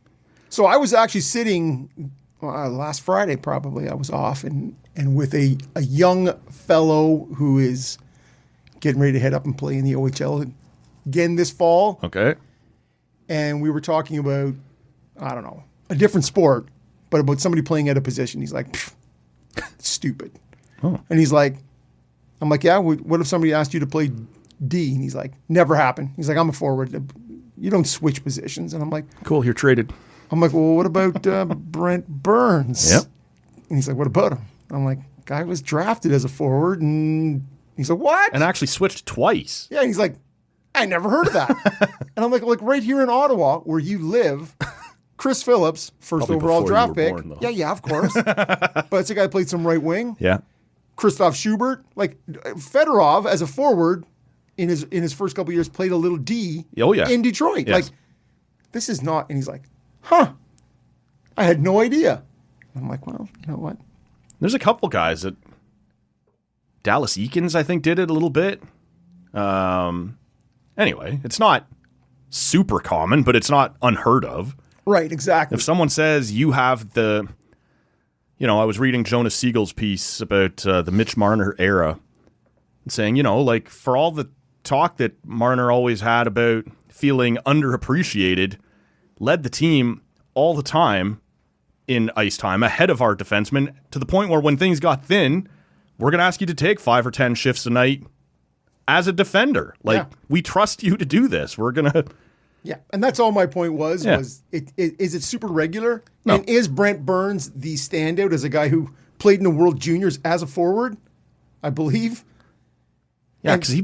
So I was actually sitting last Friday, probably. I was off and with a young fellow who is getting ready to head up and play in the OHL again this fall. Okay. And we were talking about, I don't know, a different sport, but about somebody playing at a position. He's like, stupid. Oh. And he's like, I'm like, yeah, what if somebody asked you to play D? And he's like, never happened. He's like, I'm a forward. You don't switch positions. And I'm like, cool, you're traded. I'm like, well, what about Brent Burns? Yep. And he's like, what about him? I'm like, guy was drafted as a forward. And he's like, what? And actually switched twice. Yeah. And he's like, I never heard of that. And I'm like right here in Ottawa where you live, Chris Phillips, first Probably overall draft pick. Born, yeah, of course. But it's a guy who played some right wing. Yeah. Christoph Schubert, like Fedorov as a forward in his first couple of years played a little D in Detroit. Yes. Like, this is not, and he's like, huh, I had no idea. I'm like, well, you know what? There's a couple guys that Dallas Eakins, I think, did it a little bit. Anyway, it's not super common, but it's not unheard of. Right, exactly. If someone says you have the, I was reading Jonas Siegel's piece about the Mitch Marner era, saying, like for all the talk that Marner always had about feeling underappreciated, led the team all the time in ice time ahead of our defensemen to the point where when things got thin, we're going to ask you to take 5 or 10 shifts a night as a defender. Like, we trust you to do this. We're going to... Yeah, and that's all my point was is it super regular? No. And is Brent Burns the standout as a guy who played in the World Juniors as a forward, I believe? Yeah, because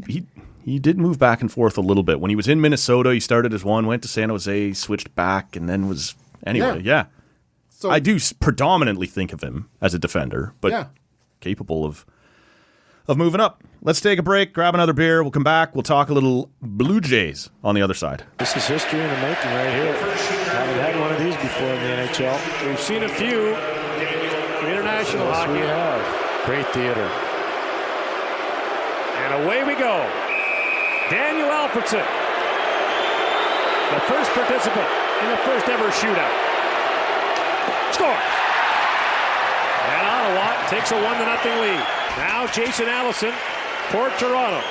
he did move back and forth a little bit. When he was in Minnesota, he started as one, went to San Jose, switched back, and then was... Anyway, So I do predominantly think of him as a defender, but capable of moving up. Let's take a break, grab another beer. We'll come back. We'll talk a little Blue Jays on the other side. This is history in the making right here. Haven't had one of these before in the NHL. We've seen a few in international hockey. We have. Great theater. And away we go. Daniel Alfredson, the first participant in the first ever shootout. Scores. And Ottawa takes a 1-0 lead. Now Jason Allison for Toronto.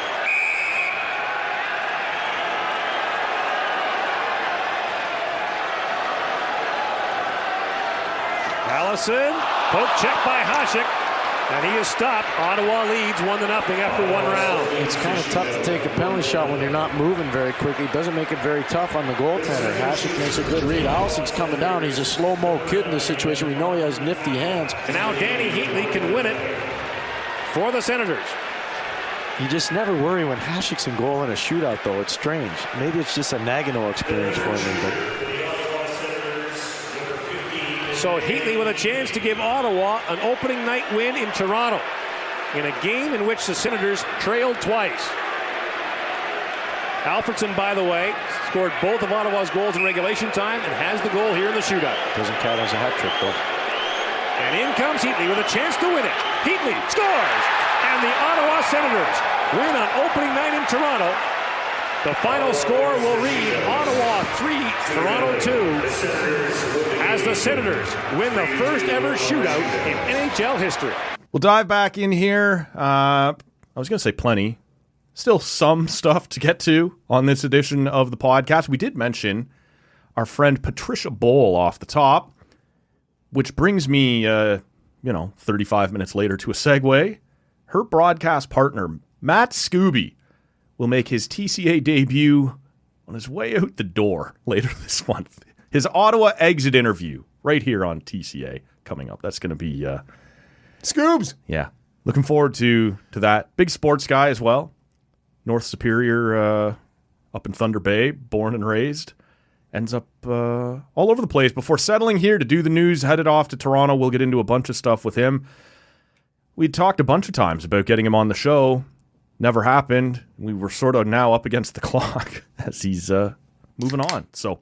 Allison, poke check by Hasek, and he is stopped. Ottawa leads 1-0 after one round. It's kind of tough to take a penalty shot when you're not moving very quickly. It doesn't make it very tough on the goaltender. Hasek makes a good read. Allison's coming down. He's a slow-mo kid in this situation. We know he has nifty hands. And now Danny Heatley can win it for the Senators. You just never worry when Hasek's in goal in a shootout, though. It's strange. Maybe it's just a Nagano experience for me. But so Heatley with a chance to give Ottawa an opening night win in Toronto in a game in which the Senators trailed twice. Alfredson, by the way, scored both of Ottawa's goals in regulation time and has the goal here in the shootout. Doesn't count as a hat trick, though. And in comes Heatley with a chance to win it. Heatley scores! And the Ottawa Senators win on opening night in Toronto. The final score will read Ottawa 3, Toronto 2, as the Senators win the first ever shootout in NHL history. We'll dive back in here. I was going to say plenty. Still some stuff to get to on this edition of the podcast. We did mention our friend Patricia Bowl off the top, which brings me, 35 minutes later to a segue. Her broadcast partner, Matt Scooby, will make his TCA debut on his way out the door later this month. His Ottawa exit interview right here on TCA coming up. That's going to be... Scoobs! Yeah. Looking forward to that. Big sports guy as well. North Superior up in Thunder Bay, born and raised. Ends up all over the place. Before settling here to do the news, headed off to Toronto. We'll get into a bunch of stuff with him. We talked a bunch of times about getting him on the show. Never happened. We were sort of now up against the clock as he's moving on. So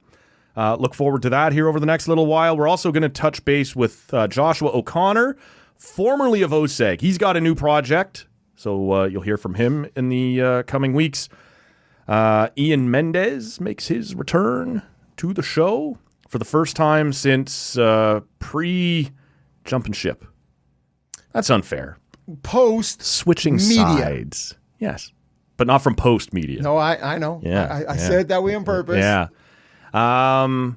look forward to that here over the next little while. We're also going to touch base with Joshua O'Connor, formerly of OSEG. He's got a new project, so you'll hear from him in the coming weeks. Ian Mendez makes his return to the show for the first time since pre-jumping ship. That's unfair. Post switching media. Sides. Yes, but not from post media. No, I know. Yeah, I said it that way on purpose. Yeah. And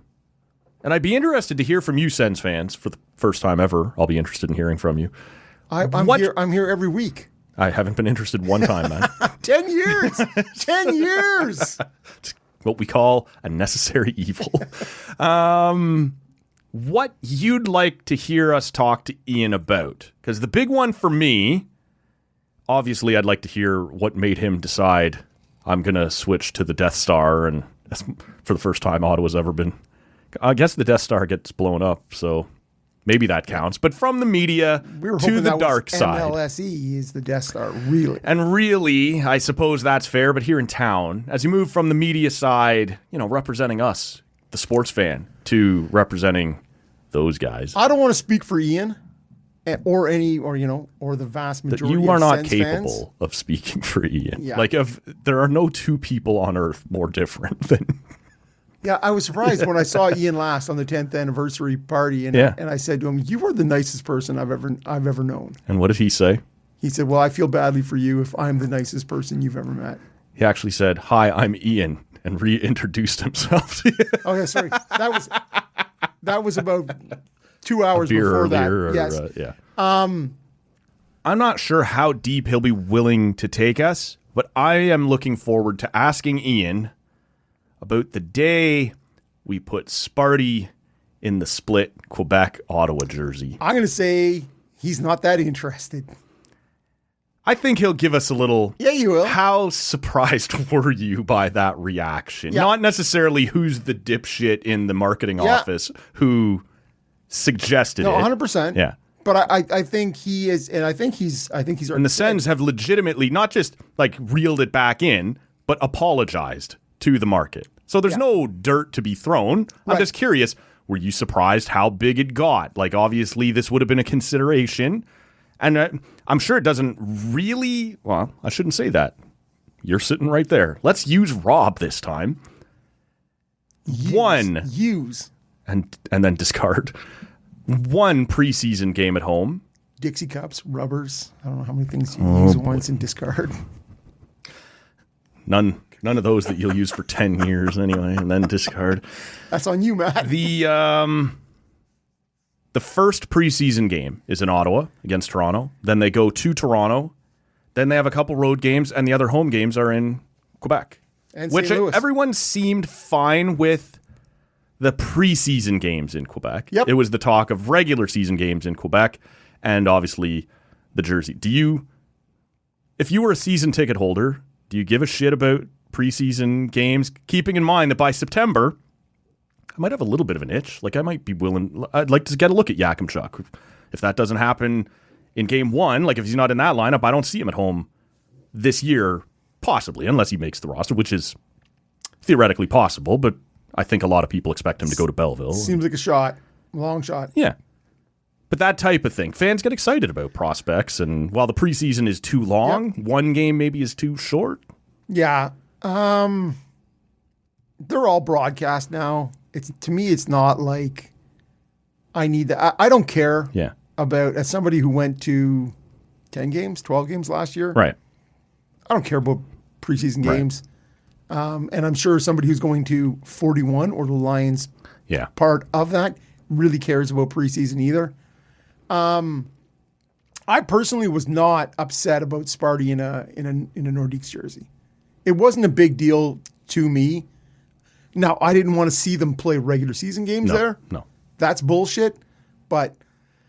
I'd be interested to hear from you, Sens fans, for the first time ever. I'll be interested in hearing from you. I'm here every week. I haven't been interested one time, man. 10 years! 10 years! It's what we call a necessary evil. What you'd like to hear us talk to Ian about? Because the big one for me, obviously I'd like to hear what made him decide I'm going to switch to the Death Star, and that's for the first time Ottawa's ever been. I guess the Death Star gets blown up, so maybe that counts. But from the media to the dark side. MLSE is the Death Star, really. And really, I suppose that's fair, but here in town, as you move from the media side, representing us, the sports fan, to representing those guys. I don't want to speak for Ian or the vast majority that you are not Sens capable fans. Of speaking for Ian. Yeah. There are no two people on earth more different than... Yeah, I was surprised when I saw Ian last on the 10th anniversary party, and I said to him, "You are the nicest person I've ever known." And what did he say? He said, "Well, I feel badly for you if I'm the nicest person you've ever met." He actually said, "Hi, I'm Ian," and reintroduced himself to you. Oh yeah, sorry. That was about 2 hours before that. Yes. Yeah. I'm not sure how deep he'll be willing to take us, but I am looking forward to asking Ian about the day we put Sparty in the split Quebec-Ottawa jersey. I'm going to say he's not that interested. I think he'll give us a little... Yeah, you will. How surprised were you by that reaction? Yeah. Not necessarily who's the dipshit in the marketing office who suggested it. No, 100%. Yeah. But I think he is, and I think he's. And the Sens have legitimately not just reeled it back in, but apologized to the market. So there's no dirt to be thrown. I'm just curious, were you surprised how big it got? Obviously, this would have been a consideration. And I'm sure it doesn't really... Well, I shouldn't say that. You're sitting right there. Let's use Rob this time. Use. And then discard. One preseason game at home. Dixie cups, rubbers. I don't know how many things you use once and discard. None of those that you'll use for 10 years anyway, and then discard. That's on you, Matt. The first preseason game is in Ottawa against Toronto. Then they go to Toronto. Then they have a couple road games, and the other home games are in Quebec. And which St. Louis. Everyone seemed fine with the preseason games in Quebec. Yep. It was the talk of regular season games in Quebec, and obviously the jersey. If you were a season ticket holder, do you give a shit about preseason games? Keeping in mind that by September, I might have a little bit of an itch. I might be willing. I'd like to get a look at Yakimchuk. If that doesn't happen in game one, if he's not in that lineup, I don't see him at home this year, possibly, unless he makes the roster, which is theoretically possible, but I think a lot of people expect him to go to Belleville. Seems like a shot. Long shot. Yeah. But that type of thing. Fans get excited about prospects, and while the preseason is too long, one game maybe is too short. Yeah. They're all broadcast now. To me, it's not like I need that. I don't care about, as somebody who went to 10 games, 12 games last year. Right. I don't care about preseason games. And I'm sure somebody who's going to 41 or the Lions part of that really cares about preseason either. I personally was not upset about Sparty in a Nordiques jersey. It wasn't a big deal to me. Now, I didn't want to see them play regular season games there. No. That's bullshit. But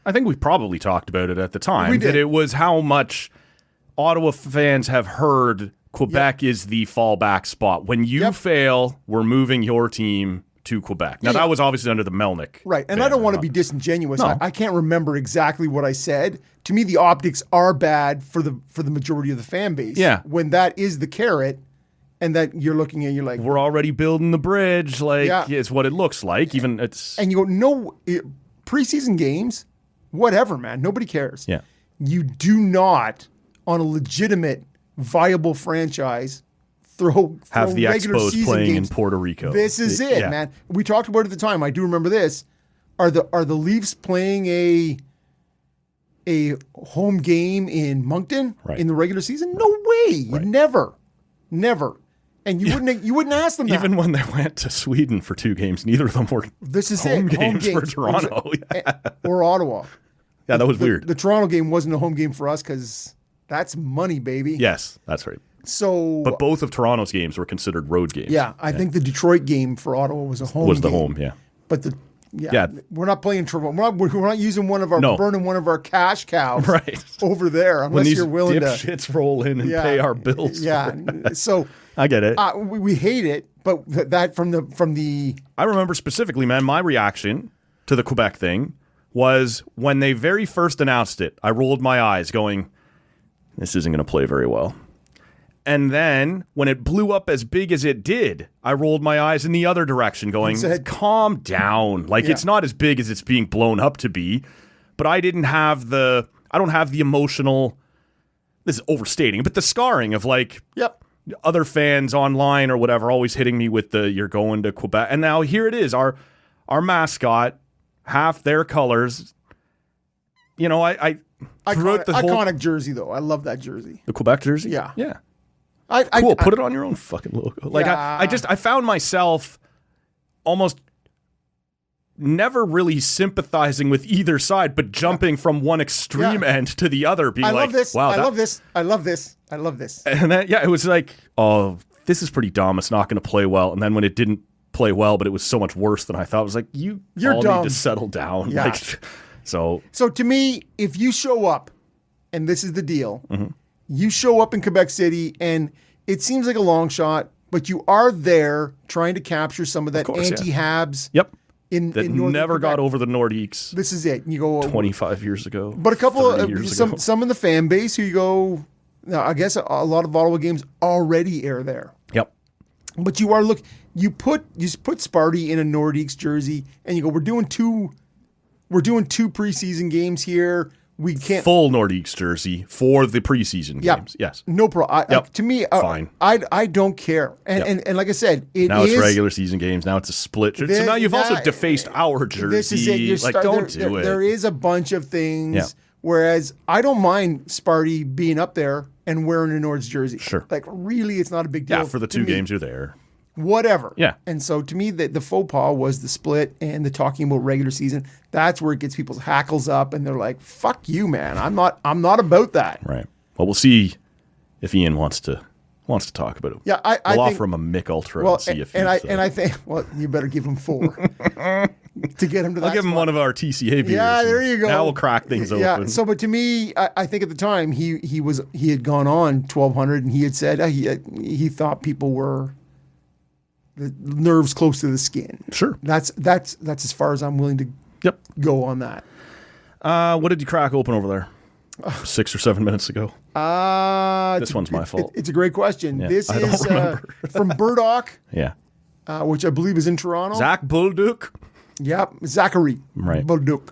I think we probably talked about it at the time. We did. That it was how much Ottawa fans have heard Quebec is the fallback spot. When you fail, we're moving your team to Quebec. Now, that was obviously under the Melnick. Right. And I don't want to be disingenuous. No. I can't remember exactly what I said. To me, the optics are bad for the majority of the fan base. Yeah. When that is the carrot, and that you're looking at, you're like, we're already building the bridge. Like, it's what it looks like. Even it's. And you go, no, preseason games, whatever, man. Nobody cares. Yeah. You do not, on a legitimate, viable franchise, have the regular Expos season playing games. in Puerto Rico. This is it, man. We talked about it at the time. I do remember this. Are the Leafs playing a home game in Moncton in the regular season? No way. Right. Never. And you wouldn't ask them that. Even when they went to Sweden for 2 games, neither of them were home games for Toronto. Or Ottawa. Yeah, that was weird. The Toronto game wasn't a home game for us because that's money, baby. Yes, that's right. So, but both of Toronto's games were considered road games. Yeah, I think the Detroit game for Ottawa was a home game. Was the home, yeah. But we're not playing Toronto. We're not using burning one of our cash cows over there unless you're willing to. Dipshits roll in and pay our bills. Yeah, so I get it. We hate it, but that from the. I remember specifically, man, my reaction to the Quebec thing was when they very first announced it. I rolled my eyes, going, "This isn't going to play very well." And then when it blew up as big as it did, I rolled my eyes in the other direction going, calm down. Like, it's not as big as it's being blown up to be. But I don't have the emotional, this is overstating, but the scarring of other fans online or whatever always hitting me with you're going to Quebec. And now here it is, our mascot, half their colors. You know, I iconic jersey, though. I love that jersey. The Quebec jersey? Yeah. Yeah. Cool. Put it on your own fucking logo. Like I found myself almost never really sympathizing with either side, but jumping from one extreme end to the other. Being I love this. Wow, I love this. I love this. I love this. And then, it was like, oh, this is pretty dumb. It's not going to play well. And then when it didn't play well, but it was so much worse than I thought, I was like, you're all dumb. need to settle down. Yeah. So to me, if you show up, and this is the deal. You show up in Quebec City, and it seems like a long shot, but you are there trying to capture some of that anti-Habs. Yep. In never Quebec. got over the Nordiques. This is it. You go 25 years ago. But a couple of some in the fan base who you go. Now, I guess a lot of Ottawa games already air there. Yep. But you put Sparty in a Nordiques jersey, and you go, we're doing two preseason games here. We can't full Nordiques jersey for the preseason games. Yes, no problem. To me, fine. I don't care. And like I said, it's regular season games. Now it's a split. So now you've also defaced our jersey. This is it. Don't do it. There is a bunch of things. Yeah. Whereas I don't mind Sparty being up there and wearing a Nords jersey. Sure. Like really, it's not a big deal. Yeah, for the 2 games you're there. Whatever. Yeah. And so to me, the faux pas was the split and the talking about regular season. That's where it gets people's hackles up, and they're like, "Fuck you, man! I'm not about that." Right. Well, we'll see if Ian wants to talk about it. Yeah, we'll think, offer him a Mick Ultra and see if. I think you better give him 4 to get him to that. I'll give him one of our TCA beers. Yeah, there you go. Now we'll crack things open. Yeah. So, but to me, I think at the time he had gone on 1200, and he had said he thought people were. The nerves close to the skin. Sure. That's as far as I'm willing to go on that. What did you crack open over there? 6 or 7 minutes ago. This one's my fault. It's a great question. Yeah, This is from Burdock. Yeah. which I believe is in Toronto. Zach Bullduk. Yep, Zachary Right. Bolduc.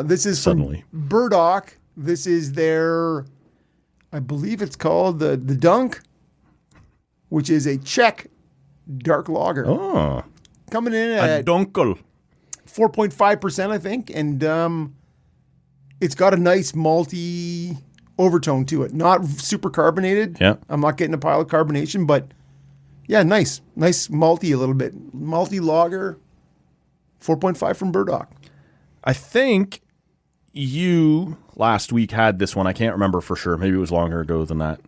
This is Suddenly. from Burdock. This is their, I believe it's called the Dunk, which is a Czech dark lager. Oh. Coming in A at dunkel. 4.5%, I think. And it's got a nice malty overtone to it. Not super carbonated. Yeah. I'm not getting a pile of carbonation, but yeah, nice. Nice malty a little bit. Malty lager. 4.5 from Burdock. I think you last week had this one. I can't remember for sure. Maybe it was longer ago than that.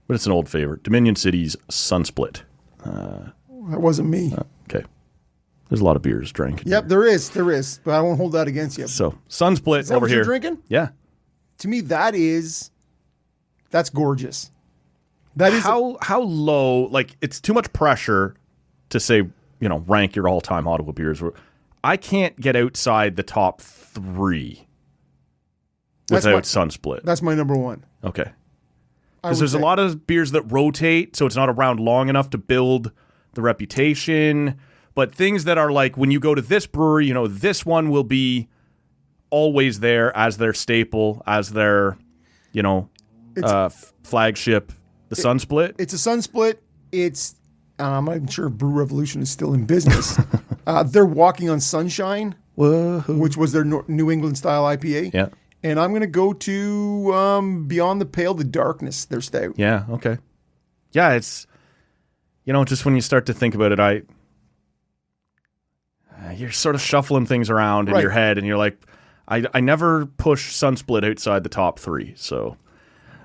But it's an old favorite. Dominion City's Sunsplit. That wasn't me. Okay. There's a lot of beers drank. Yep, there is. But I won't hold that against you. So, Sunsplit Is that over what here. you're drinking? Yeah. To me, that's gorgeous. That is How low, like, it's too much pressure to say, rank your all-time Ottawa beers. I can't get outside the top 3 without Sunsplit. That's my number one. Okay. Because there's a lot of beers that rotate, so it's not around long enough to build the reputation. But things that are like, when you go to this brewery, this one will be always there as their staple, as their, flagship, the Sunsplit. It's a Sunsplit. It's, I'm not even sure if Brew Revolution is still in business. They're Walking on Sunshine, which was their New England style IPA. Yeah. And I'm going to go to Beyond the Pale, the Darkness, their stout. Yeah, okay. Yeah, it's, just when you start to think about it, you're sort of shuffling things around in your head, and you're like, I never push Sunsplit outside the top 3, so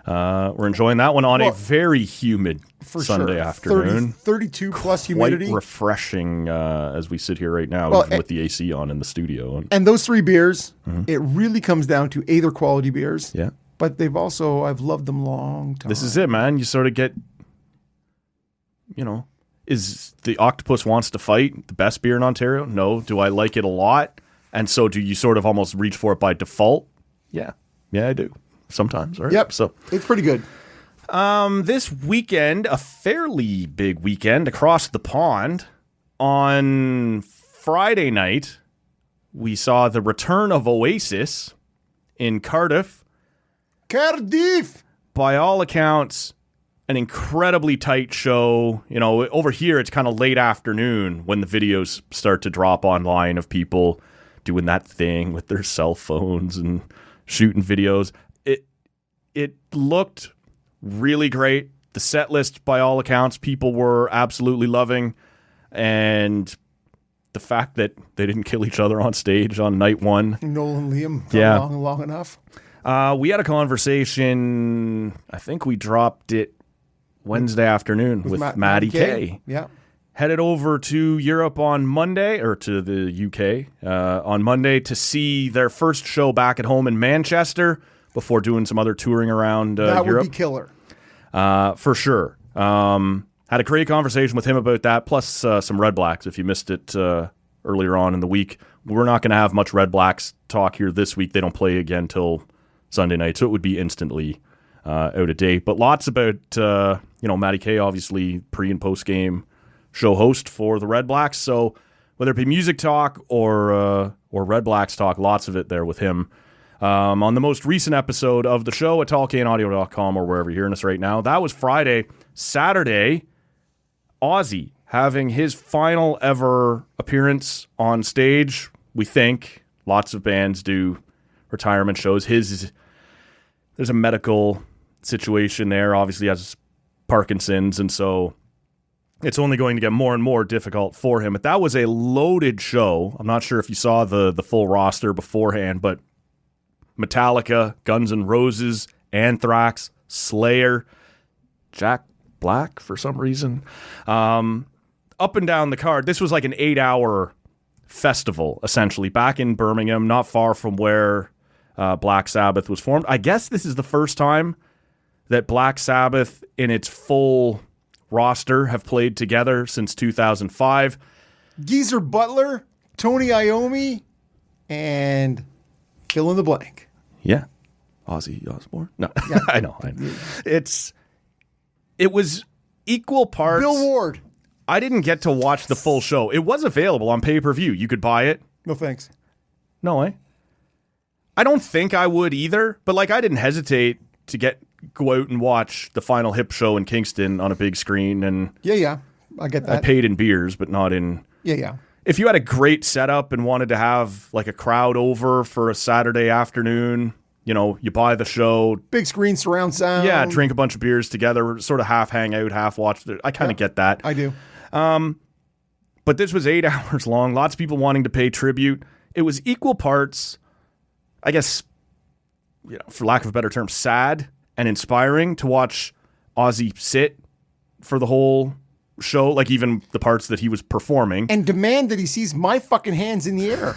we're enjoying that one on a very humid Sunday afternoon. 32 plus humidity. Quite refreshing as we sit here right now, even with the AC on in the studio. And those 3 beers, it really comes down to their quality beers. Yeah. But I've loved them long time. This is it, man. You sort of get, is the Octopus Wants to Fight the best beer in Ontario? No. Do I like it a lot? And so do you sort of almost reach for it by default? Yeah. Yeah, I do. Sometimes, right? Yep. So it's pretty good. This weekend, a fairly big weekend across the pond. On Friday night, we saw the return of Oasis in Cardiff. Cardiff! By all accounts, an incredibly tight show. Over here, it's kind of late afternoon when the videos start to drop online of people doing that thing with their cell phones and shooting videos. It looked really great. The set list, by all accounts, people were absolutely loving. And the fact that they didn't kill each other on stage on night 1. Noel and Liam, yeah. long enough. We had a conversation, I think we dropped it Wednesday afternoon with Maddie Kay. Yeah. Headed over to Europe on Monday, or to the UK on Monday, to see their first show back at home in Manchester before doing some other touring around Europe. That would be killer. For sure. Had a great conversation with him about that, plus some Red Blacks. If you missed it earlier on in the week, we're not going to have much Red Blacks talk here this week. They don't play again till Sunday night, so it would be instantly out of date. But lots about, Matty Kay, obviously pre- and post-game show host for the Red Blacks. So whether it be music talk or Red Blacks talk, lots of it there with him. On the most recent episode of the show at tallcanaudio.com or wherever you're hearing us right now. That was Friday. Saturday, Ozzy having his final ever appearance on stage. We think lots of bands do retirement shows. There's a medical situation there. Obviously, he has Parkinson's, and so it's only going to get more and more difficult for him. But that was a loaded show. I'm not sure if you saw the full roster beforehand, but Metallica, Guns N' Roses, Anthrax, Slayer, Jack Black for some reason. Up and down the card. This was like an 8-hour festival, essentially, back in Birmingham, not far from where Black Sabbath was formed. I guess this is the first time that Black Sabbath in its full roster have played together since 2005. Geezer Butler, Tony Iommi, and fill in the blank. Yeah. Ozzy Osbourne? No, yeah. I know. It was equal parts. Bill Ward. I didn't get to watch the full show. It was available on pay-per-view. You could buy it. No thanks. No way. I don't think I would either, but like I didn't hesitate to go out and watch the final Hip show in Kingston on a big screen, and Yeah. I get that. I paid in beers, but not in. Yeah. If you had a great setup and wanted to have like a crowd over for a Saturday afternoon, you buy the show. Big screen, surround sound. Yeah, drink a bunch of beers together, sort of half hang out, half watch. I kind of get that. I do. But this was 8 hours long. Lots of people wanting to pay tribute. It was equal parts, I guess, for lack of a better term, sad and inspiring to watch Ozzy sit for the whole show, like even the parts that he was performing. And demand that he sees my fucking hands in the air.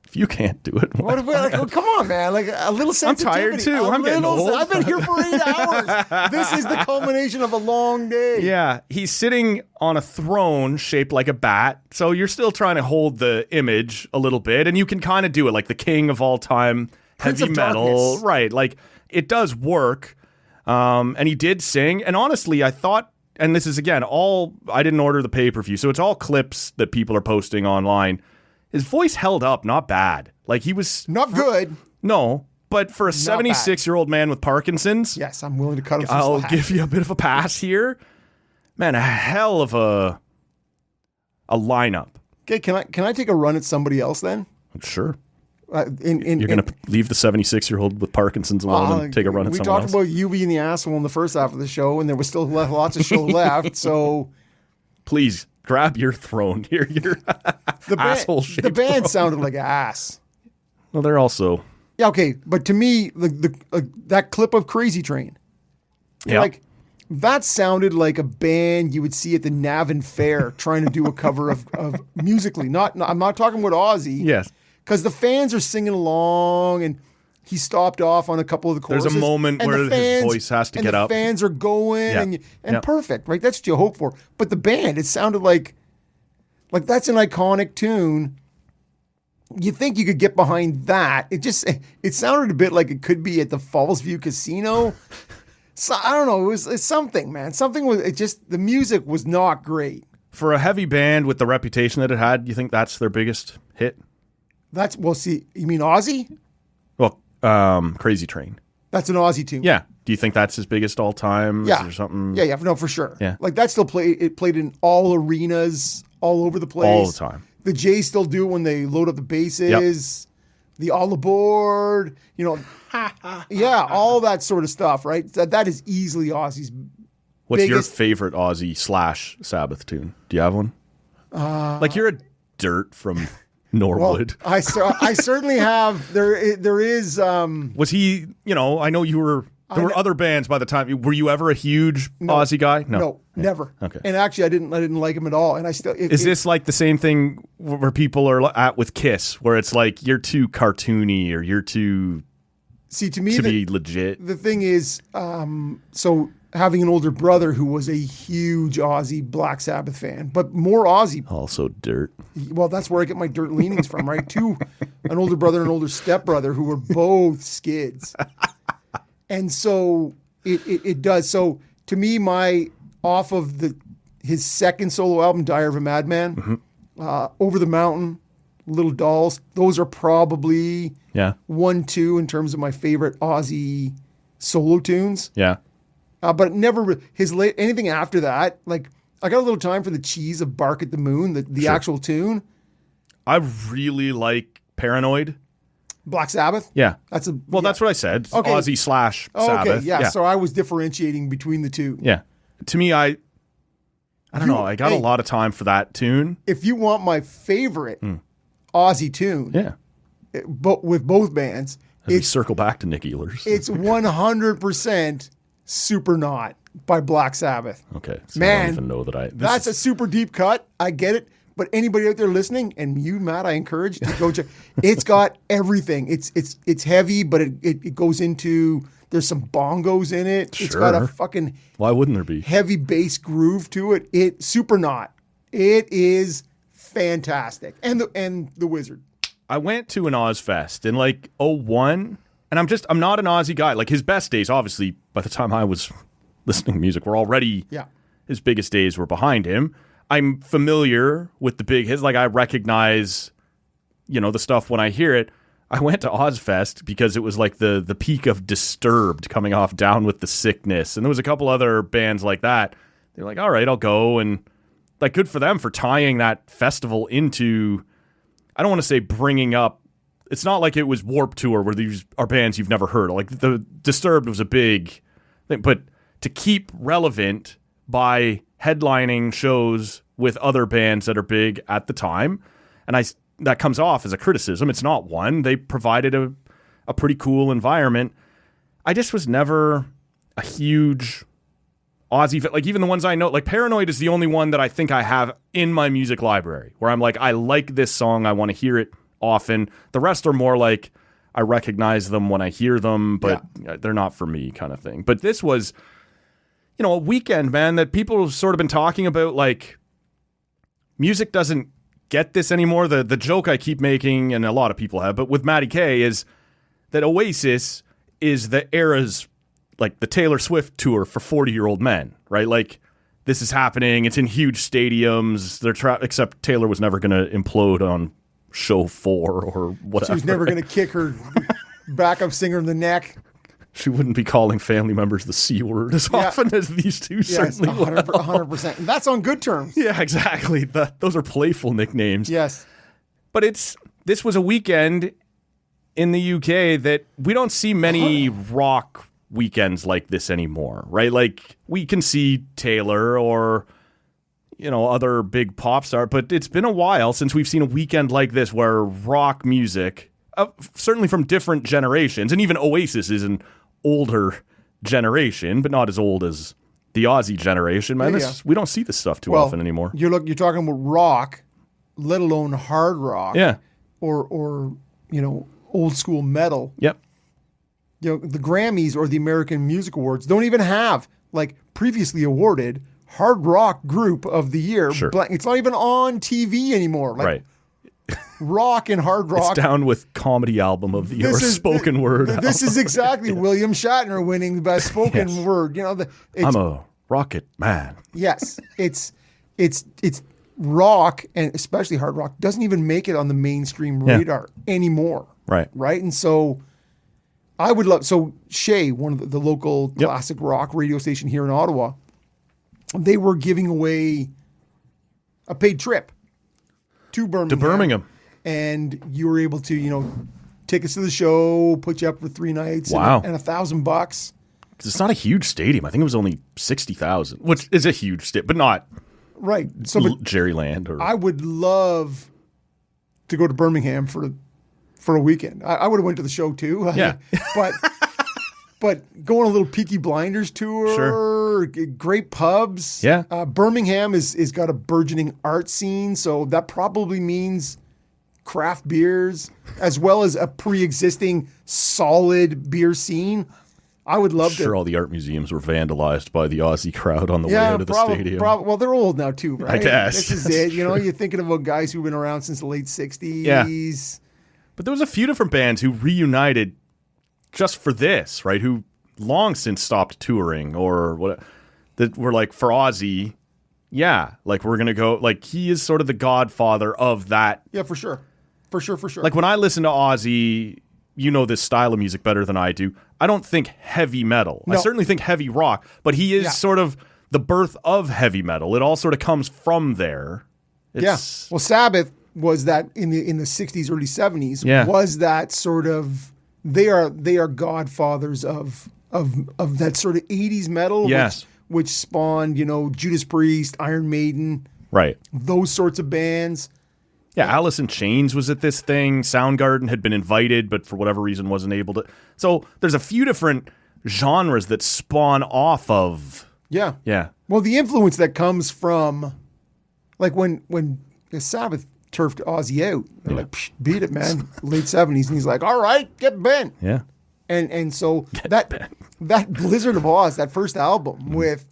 If you can't do it, what if come on, man. Like a little sensitivity. I'm tired too. I'm getting old. I've been here for 8 hours. This is the culmination of a long day. Yeah. He's sitting on a throne shaped like a bat. So you're still trying to hold the image a little bit. And you can kind of do it like the king of all time, Prince heavy of metal. Darkness. Right. Like it does work. And he did sing. And honestly, I thought, and this is again, I didn't order the pay-per-view. So it's all clips that people are posting online. His voice held up, not bad. Like he was not good. No, but for a 76-year-old man with Parkinson's, yes, I'm willing to cut him some I'll slack. give you a bit of a pass here. Man, a hell of a lineup. Okay, can I take a run at somebody else then? Sure. You're going to leave the 76-year-old with Parkinson's alone and take a run at someone else? We talked about you being the asshole in the first half of the show, and there was still lots of show left. So please grab your throne here. Your asshole-shaped The band throne. sounded like ass. Well, they're also. Yeah, okay, but to me, that clip of Crazy Train, like that sounded like a band you would see at the Navan Fair trying to do a cover of Musically. I'm not talking about Ozzy. Yes. Because the fans are singing along, and he stopped off on a couple of the choruses. There's a moment where his voice has to get up. And the fans are going, Yeah. perfect, right? That's what you hope for. But the band, it sounded like that's an iconic tune. You think you could get behind that. It sounded a bit like it could be at the Fallsview Casino. So I don't know. It's something, man. Something was, the music was not great. For a heavy band with the reputation that it had, you think that's their biggest hit? See, you mean Ozzy? Well, Crazy Train. That's an Ozzy tune. Yeah. Do you think that's his biggest all time? Yeah. Is there something? Yeah, no, for sure. Yeah. Like that still played in all arenas, all over the place. All the time. The Jays still do when they load up the bases, the all aboard, yeah, all that sort of stuff, right? That is easily Ozzy's What's your biggest. favorite Ozzy / Sabbath tune? Do you have one? Like you're a Dirt from Norwood. Well, I certainly have. There is. Was he? I know you were. There were other bands by the time. Were you ever a huge Ozzy guy? No, never. Okay. And actually, I didn't like him at all. And I still. Is this like the same thing where people are at with Kiss, where it's like you're too cartoony or you're too. See, to me, be legit. The thing is, so having an older brother who was a huge Ozzy Black Sabbath fan, but more Ozzy. Also Dirt. Well, that's where I get my Dirt leanings from, right? An older brother and an older stepbrother who were both skids. And so it does. So to me, off of his second solo album, Diary of a Madman, Over the Mountain, Little Dolls, those are probably 1, 2 in terms of my favorite Ozzy solo tunes. Yeah. But never anything after that. Like I got a little time for the cheese of Bark at the Moon, the actual tune. I really like Paranoid. Black Sabbath? Yeah. That's what I said. Okay. Ozzy / Sabbath. Okay, yeah. So I was differentiating between the two. Yeah. To me, I don't know. I got a lot of time for that tune. If you want my favorite Ozzy tune, but with both bands, it's circle back to Nick Ehlers. It's 100% Supernaut by Black Sabbath. Okay. So Man, I don't even know that that's a super deep cut. I get it. But anybody out there listening, and you, Matt, I encourage you to go check. It's got everything. It's heavy, but it goes into. There's some bongos in it. Sure. It's got a fucking. Why wouldn't there be heavy bass groove to it? Supernaut. It is fantastic. And the Wizard. I went to an Ozfest in like 2001, and I'm not an Ozzy guy. Like his best days, obviously, by the time I was listening to music, were already. Yeah. his biggest days were behind him. I'm familiar with the big hits. Like, I recognize, the stuff when I hear it. I went to Ozfest because it was like the peak of Disturbed coming off Down with the Sickness. And there was a couple other bands like that. They're like, all right, I'll go. And like, good for them for tying that festival into, I don't want to say bringing up, it's not like it was Warped Tour where these are bands you've never heard of. Like, the Disturbed was a big thing. But to keep relevant by headlining shows with other bands that are big at the time, and that comes off as a criticism. It's not one. They provided a pretty cool environment. I just was never a huge Ozzy, like even the ones I know, like Paranoid is the only one that I think I have in my music library where I'm like, I like this song, I want to hear it often. The rest are more like I recognize them when I hear them, but they're not for me kind of thing. But this was, a weekend, man, that people have sort of been talking about, like, music doesn't get this anymore. The joke I keep making, and a lot of people have, but with Matty K, is that Oasis is the era's, like, the Taylor Swift tour for 40-year-old men, right? Like, this is happening. It's in huge stadiums. Except Taylor was never going to implode on show 4 or whatever. She was never going to kick her backup singer in the neck. She wouldn't be calling family members the C word as often as these two certainly 100%, will. 100%. And that's on good terms. Yeah, exactly. Those are playful nicknames. Yes. But this was a weekend in the UK that we don't see many rock weekends like this anymore, right? Like, we can see Taylor or, other big pop star, but it's been a while since we've seen a weekend like this where rock music, certainly from different generations, and even Oasis is an older generation, but not as old as the Aussie generation. Man, we don't see this stuff too often anymore. You're talking about rock, let alone hard rock, or old school metal. Yep. The Grammys or the American Music Awards don't even have, like, previously awarded hard rock group of the year. Sure. It's not even on TV anymore. Like, right. Rock and hard rock. It's down with comedy album of the year, spoken word. This is exactly William Shatner winning the best spoken word. I'm a rocket man. Yes, it's rock, and especially hard rock doesn't even make it on the mainstream radar anymore. Right. And so I would love, Shea, one of the local classic rock radio station here in Ottawa, they were giving away a paid trip to Birmingham. And you were able to, tickets to the show, put you up for 3 nights and $1,000. Because it's not a huge stadium. I think it was only 60,000, which is a huge stadium, but not right. So Jerryland. Or I would love to go to Birmingham for a weekend. I would have went to the show too. Yeah. But going on a little Peaky Blinders tour, great pubs. Yeah. Birmingham is got a burgeoning art scene, so that probably means craft beers as well as a pre-existing solid beer scene. I would love to. Sure, all the art museums were vandalized by the Aussie crowd on the way out of the stadium. Well, they're old now too, right? I guess. This is it. You're thinking about guys who've been around since the late 60s. Yeah. But there was a few different bands who reunited just for this, right? Who long since stopped touring or what, that were like, for Ozzy, like, we're going to go, like, he is sort of the godfather of that. Yeah, for sure. For sure. Like, when I listen to Ozzy, this style of music better than I do. I don't think heavy metal. No. I certainly think heavy rock, but he is sort of the birth of heavy metal. It all sort of comes from there. Well, Sabbath was that in the 60s, early 70s, was that sort of, they are godfathers of that sort of 80s metal, which spawned, Judas Priest, Iron Maiden, right? Those sorts of bands. Yeah, Alice in Chains was at this thing. Soundgarden had been invited, but for whatever reason wasn't able to. So there's a few different genres that spawn off of. Yeah. Yeah. Well, the influence that comes from, like, when the Sabbath turfed Ozzy out, they're like, beat it, man. Late 70s. And he's like, all right, get Ben. Yeah. And so that Blizzard of Oz, that first album with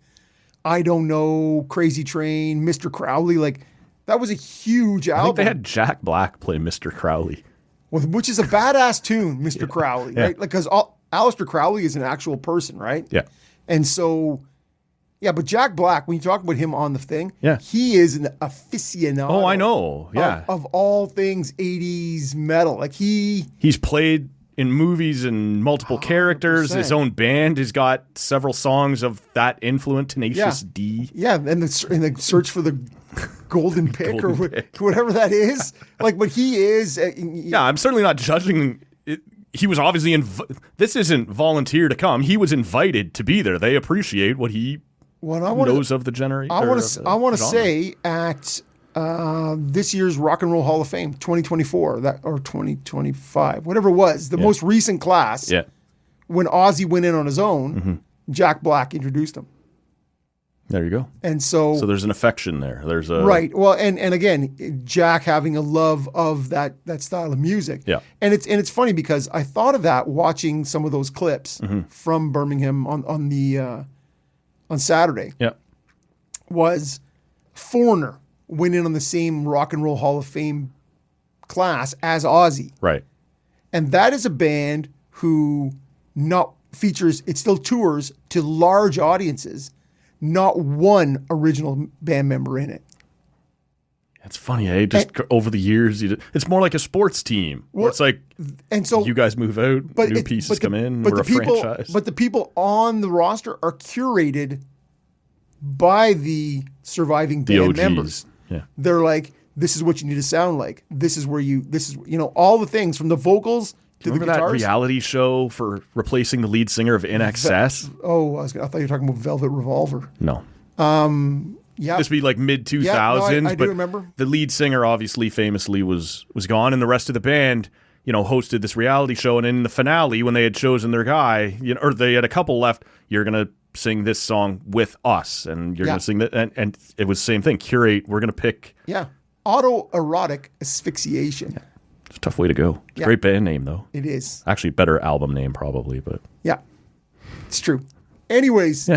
I Don't Know, Crazy Train, Mr. Crowley, like, that was a huge album. I think they had Jack Black play Mr. Crowley. Which is a badass tune, Mr. Crowley, right? Like, because Aleister Crowley is an actual person, right? Yeah. And so Yeah, but Jack Black, when you talk about him on the thing, Yeah. he is an aficionado. Oh, I know. Yeah. Of all things 80s metal. Like He's played in movies and multiple characters. 100%. His own band has got several songs of that influence, Tenacious D. Yeah, and the search for the golden pick Golden or pick. whatever that is. Like, but he is. Yeah, I'm certainly not judging it. He was obviously this isn't volunteer to come. He was invited to be there. They appreciate what he knows of the generation. I want to say at this year's Rock and Roll Hall of Fame 2024 or 2025, whatever it was, the most recent class. Yeah. When Ozzy went in on his own, Jack Black introduced him. There you go. And so there's an affection there. There's a right. Well, and again, Jack having a love of that style of music. Yeah. And it's funny because I thought of that watching some of those clips from Birmingham on Saturday. Yeah. Was Foreigner went in on the same Rock and Roll Hall of Fame class as Ozzy. Right. And that is a band who not features, it still tours to large audiences. Not one original band member in it. It's funny, eh? Over the years, it's more like a sports team. Where it's like, and so you guys move out, new pieces come in, we're a franchise. But the people on the roster are curated by the surviving band OGs. members. Yeah. They're like, this is what you need to sound like. This is all the things from the vocals to the Remember guitars. that reality show for replacing the lead singer of INXS? I thought you were talking about Velvet Revolver. No. Yeah. This would be like mid 2000s. Yeah, I do but remember. The lead singer obviously famously was gone, and the rest of the band, hosted this reality show. And in the finale, when they had chosen their guy, or they had a couple left, you're gonna sing this song with us, and you're gonna sing that, and it was the same thing. Curate, we're gonna pick. Yeah. Autoerotic asphyxiation. Yeah. It's a tough way to go. It's a great band name, though. It is. Actually, better album name, probably, but. Yeah. It's true. Anyways,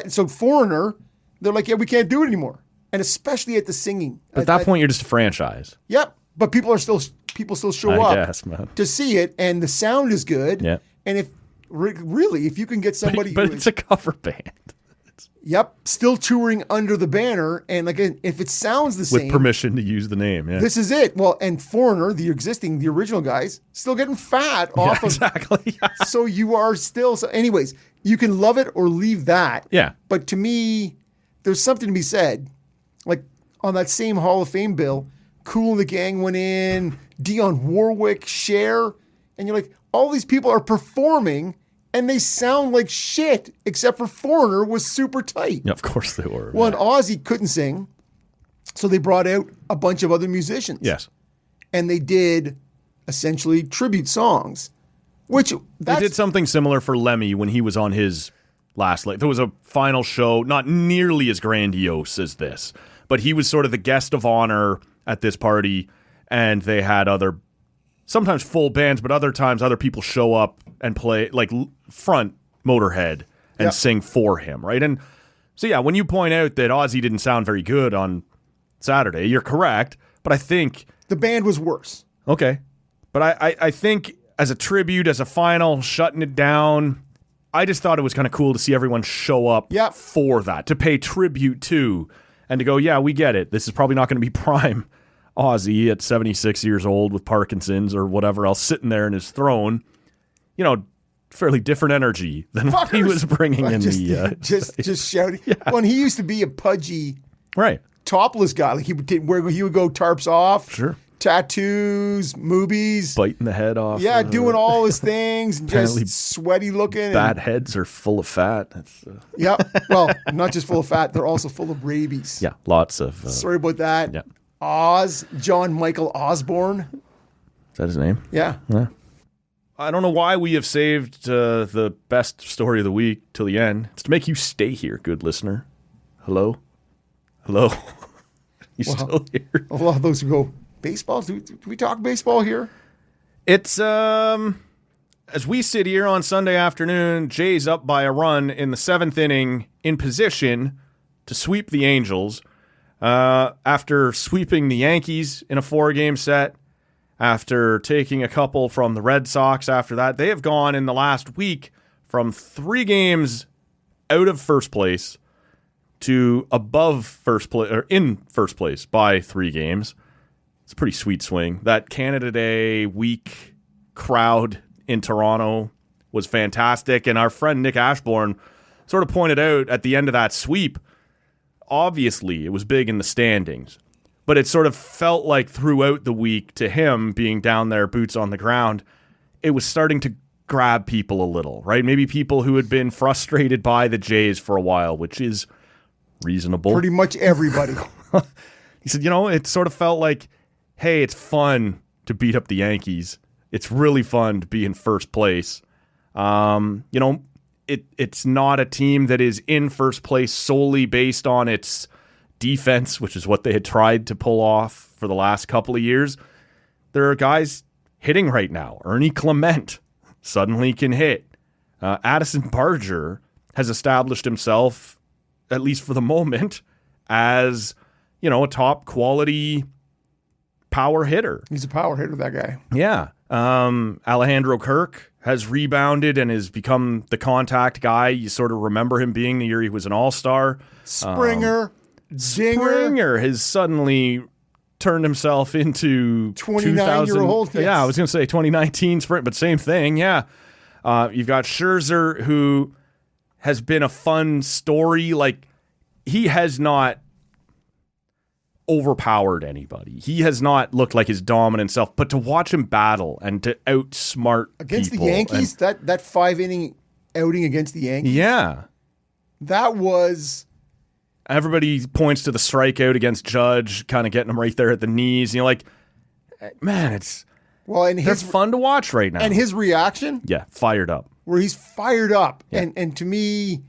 so Foreigner, they're like, yeah, we can't do it anymore. And especially at the singing. At that point, you're just a franchise. Yep. But people still show up guess, man. to see it, and the sound is good. Yeah. And if you can get somebody but it's a cover band. Still touring under the banner, and again, if it sounds the same, with permission to use the name, this is it. Well, and Foreigner, the original guys, still getting fat off of exactly. So you are still. So, anyways, you can love it or leave that. Yeah. But to me, there's something to be said. Like on that same Hall of Fame bill, Kool and the Gang went in, Dionne Warwick, Cher, and you're like, all these people are performing. And they sound like shit, except for Foreigner was super tight. Yeah, of course they were. Well, and Ozzy couldn't sing, so they brought out a bunch of other musicians. Yes. And they did essentially tribute songs, which they did something similar for Lemmy when he was on his last leg. There was a final show, not nearly as grandiose as this, but he was sort of the guest of honor at this party, and they had sometimes full bands, but other times other people show up and play, like front Motorhead and sing for him, right? And so, yeah, when you point out that Ozzy didn't sound very good on Saturday, you're correct, but I think... the band was worse. Okay. But I think as a tribute, as a final, shutting it down, I just thought it was kind of cool to see everyone show up for that, to pay tribute to, and to go, yeah, we get it. This is probably not going to be prime Ozzy at 76 years old with Parkinson's or whatever else sitting there in his throne. Fairly different energy than what he was bringing in just shouting. Yeah. When he used to be a pudgy, topless guy, like he would go tarps off, tattoos, movies, biting the head off, doing all his things, and just sweaty looking. Bad heads are full of fat. Well, not just full of fat; they're also full of rabies. Yeah, lots of. Sorry about that. Yeah. John Michael Osborne. Is that his name? Yeah. I don't know why we have saved the best story of the week till the end. It's to make you stay here, good listener. Hello? You still here? A lot of those who go, baseball? Do we talk baseball here? It's, as we sit here on Sunday afternoon, Jay's up by a run in the 7th inning in position to sweep the Angels. After sweeping the Yankees in a 4-game set, after taking a couple from the Red Sox after that, they have gone in the last week from 3 games out of first place to above first place or in first place by 3 games. It's a pretty sweet swing. That Canada Day week crowd in Toronto was fantastic, and our friend Nick Ashbourne sort of pointed out at the end of that sweep, obviously it was big in the standings, but it sort of felt like throughout the week to him being down there, boots on the ground, it was starting to grab people a little, right? Maybe people who had been frustrated by the Jays for a while, which is reasonable. Pretty much everybody. He said, it sort of felt like, hey, it's fun to beat up the Yankees. It's really fun to be in first place. It's not a team that is in first place solely based on its defense, which is what they had tried to pull off for the last couple of years. There are guys hitting right now. Ernie Clement suddenly can hit. Addison Barger has established himself, at least for the moment, as, a top quality power hitter. He's a power hitter, that guy. Yeah. Alejandro Kirk has rebounded and has become the contact guy. You sort of remember him being the year he was an all-star. Springer has suddenly turned himself into 29-year-old. Yeah, I was going to say 2019 sprint, but same thing. Yeah. You've got Scherzer, who has been a fun story. Like, he has not overpowered anybody. He has not looked like his dominant self, but to watch him battle and to outsmart against people the Yankees, that 5-inning outing against the Yankees. Yeah. That was... Everybody points to the strikeout against Judge, kind of getting him right there at the knees. You're like, man, they're fun to watch right now. And his reaction? Yeah, fired up. Where he's fired up. Yeah. And to me...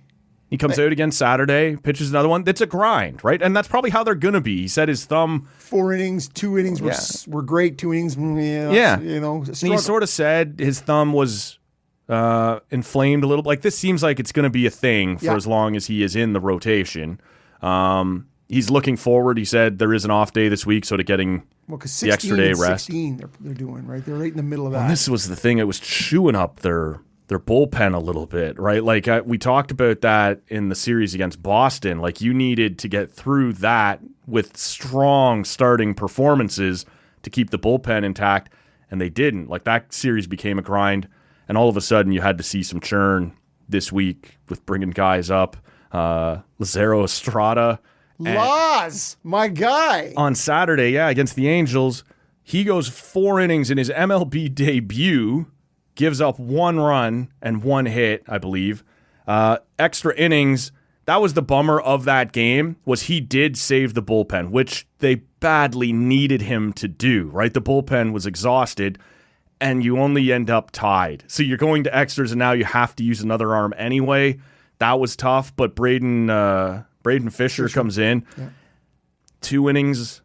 He comes out again Saturday, pitches another one. It's a grind, right? And that's probably how they're going to be. He said his thumb... 4 innings, 2 innings were great. 2 innings, yeah. And he sort of said his thumb was inflamed a little. Like, this seems like it's going to be a thing for as long as he is in the rotation. He's looking forward. He said there is an off day this week, so to getting the extra day rest. 16 they're doing, right? They're right in the middle of that. And this was the thing. It was chewing up their bullpen a little bit, right? Like, we talked about that in the series against Boston. Like, you needed to get through that with strong starting performances to keep the bullpen intact, and they didn't. Like, that series became a grind, and all of a sudden you had to see some churn this week with bringing guys up. Lazaro Estrada. Laz, my guy. On Saturday, against the Angels, he goes 4 innings in his MLB debut, gives up 1 run and 1 hit, I believe. Extra innings, that was the bummer of that game, was he did save the bullpen, which they badly needed him to do, right? The bullpen was exhausted, and you only end up tied. So you're going to extras, and now you have to use another arm anyway. That was tough, but Braden Fisher comes in. Yeah. 2 innings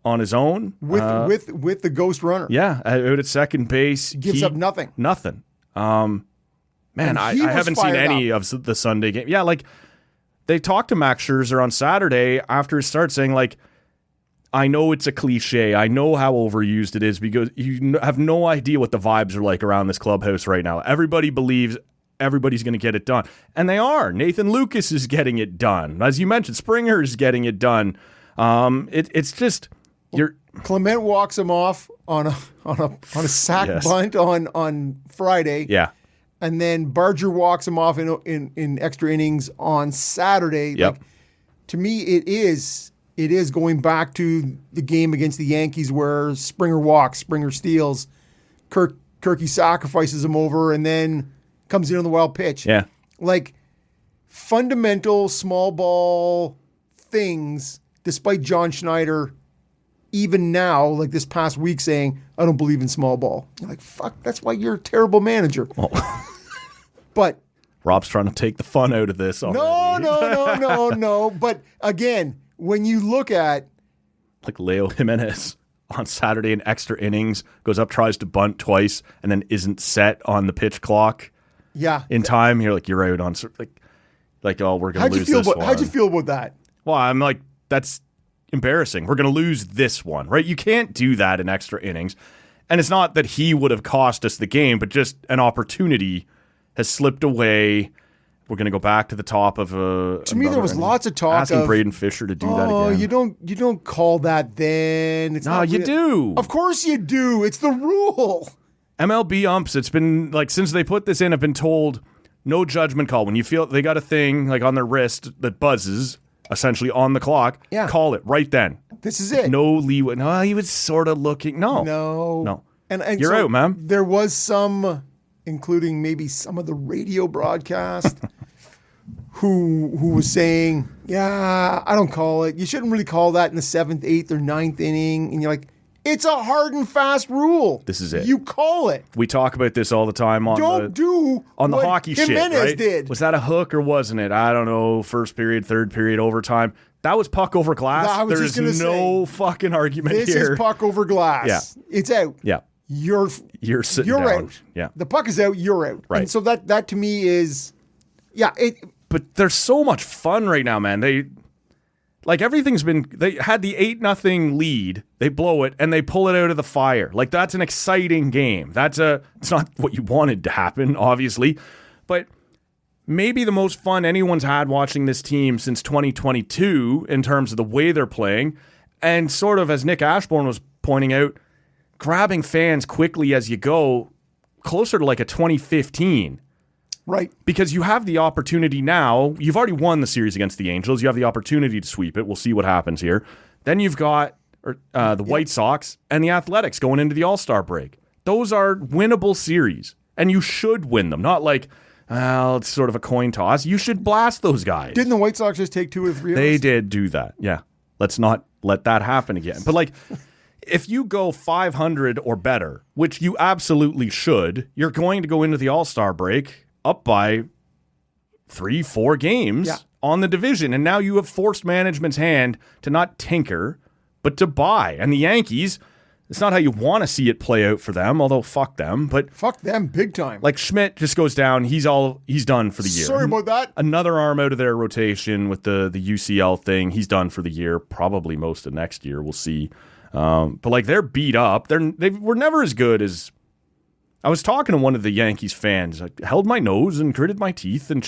on his own. With the ghost runner. Yeah, out at second base. Gives up nothing. Nothing. Man, I haven't seen any of the Sunday game. Yeah, like, they talked to Max Scherzer on Saturday after his start saying, like, I know it's a cliche. I know how overused it is because you have no idea what the vibes are like around this clubhouse right now. Everybody believes everybody's going to get it done. And they are. Nathan Lucas is getting it done. As you mentioned, Springer is getting it done. It's just... Clement walks him off on a sack bunt on Friday. Yeah. And then Barger walks him off in extra innings on Saturday. Yep. Like, to me, it is going back to the game against the Yankees where Springer walks, Springer steals, Kirky sacrifices him over, and then comes in on the wild pitch. Yeah. Like, fundamental small ball things, despite John Schneider, even now, like this past week, saying, I don't believe in small ball. You're like, fuck, that's why you're a terrible manager. Oh. But Rob's trying to take the fun out of this already. No. But again, when you look at... Like Leo Jimenez on Saturday in extra innings, goes up, tries to bunt twice, and then isn't set on the pitch clock. Yeah. In time, you're like, you're out on... Like, oh, we're going to lose this one. How'd you feel about that? Well, I'm like, that's embarrassing. We're going to lose this one, right? You can't do that in extra innings. And it's not that he would have cost us the game, but just an opportunity has slipped away. we're going to go back to the top of a. To me, there was lots of talk asking of Braden Fisher to do that again. Oh, you don't call that then. It's No, not you real. do. Of course you do. It's the rule. MLB umps, it's been like since they put this in, have been told no judgment call. When you feel they got a thing like on their wrist that buzzes, essentially on the clock, call it right then. This is it. No leeway. No, he was sort of looking. No. And You're so out, man. There was some, including maybe some of the radio broadcast, who was saying, yeah, I don't call it. You shouldn't really call that in the 7th, 8th, or 9th inning. And you're like, it's a hard and fast rule. This is it. You call it. We talk about this all the time on the hockey shit, right? Did. Was that a hook or wasn't it? I don't know. First period, third period, overtime. That was puck over glass. There's no fucking argument this here. This is puck over glass. Yeah. It's out. Yeah. You're sitting down. out. Yeah. The puck is out. You're out. Right. And so that to me is, But there's so much fun right now, man. They had the 8-0 lead, they blow it, and they pull it out of the fire. Like, that's an exciting game. It's not what you wanted to happen, obviously, but maybe the most fun anyone's had watching this team since 2022 in terms of the way they're playing, and sort of, as Nick Ashbourne was pointing out, grabbing fans quickly as you go, closer to like a 2015. Right. Because you have the opportunity now. You've already won the series against the Angels. You have the opportunity to sweep it. We'll see what happens here. Then you've got the White Sox and the Athletics going into the All-Star break. Those are winnable series, and you should win them. Not like, it's sort of a coin toss. You should blast those guys. Didn't the White Sox just take 2 or 3 of They those? did do that, yeah. Let's not let that happen again. But like, if you go 500 or better, which you absolutely should, you're going to go into the All-Star break up by 3-4 games on the division. And now you have forced management's hand to not tinker, but to buy. And the Yankees, it's not how you want to see it play out for them, although fuck them. But fuck them big time. Like Schmidt just goes down. He's done for the year. Sorry about that. Another arm out of their rotation with the UCL thing. He's done for the year, probably most of next year. We'll see. But like, they're beat up. They were never as good as... I was talking to one of the Yankees fans. I held my nose and gritted my teeth, and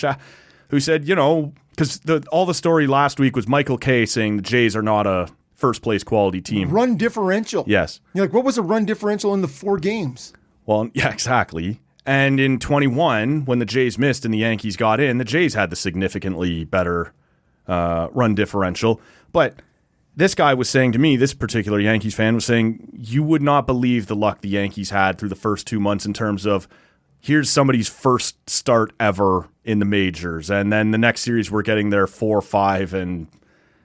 who said, because all the story last week was Michael Kay saying the Jays are not a first-place quality team. Run differential. Yes. You're like, what was the run differential in the 4 games? Well, yeah, exactly. And in 21, when the Jays missed and the Yankees got in, the Jays had the significantly better run differential. But this guy was saying to me, this particular Yankees fan was saying, you would not believe the luck the Yankees had through the first 2 months in terms of, here's somebody's first start ever in the majors. And then the next series, we're getting their 4-5 and,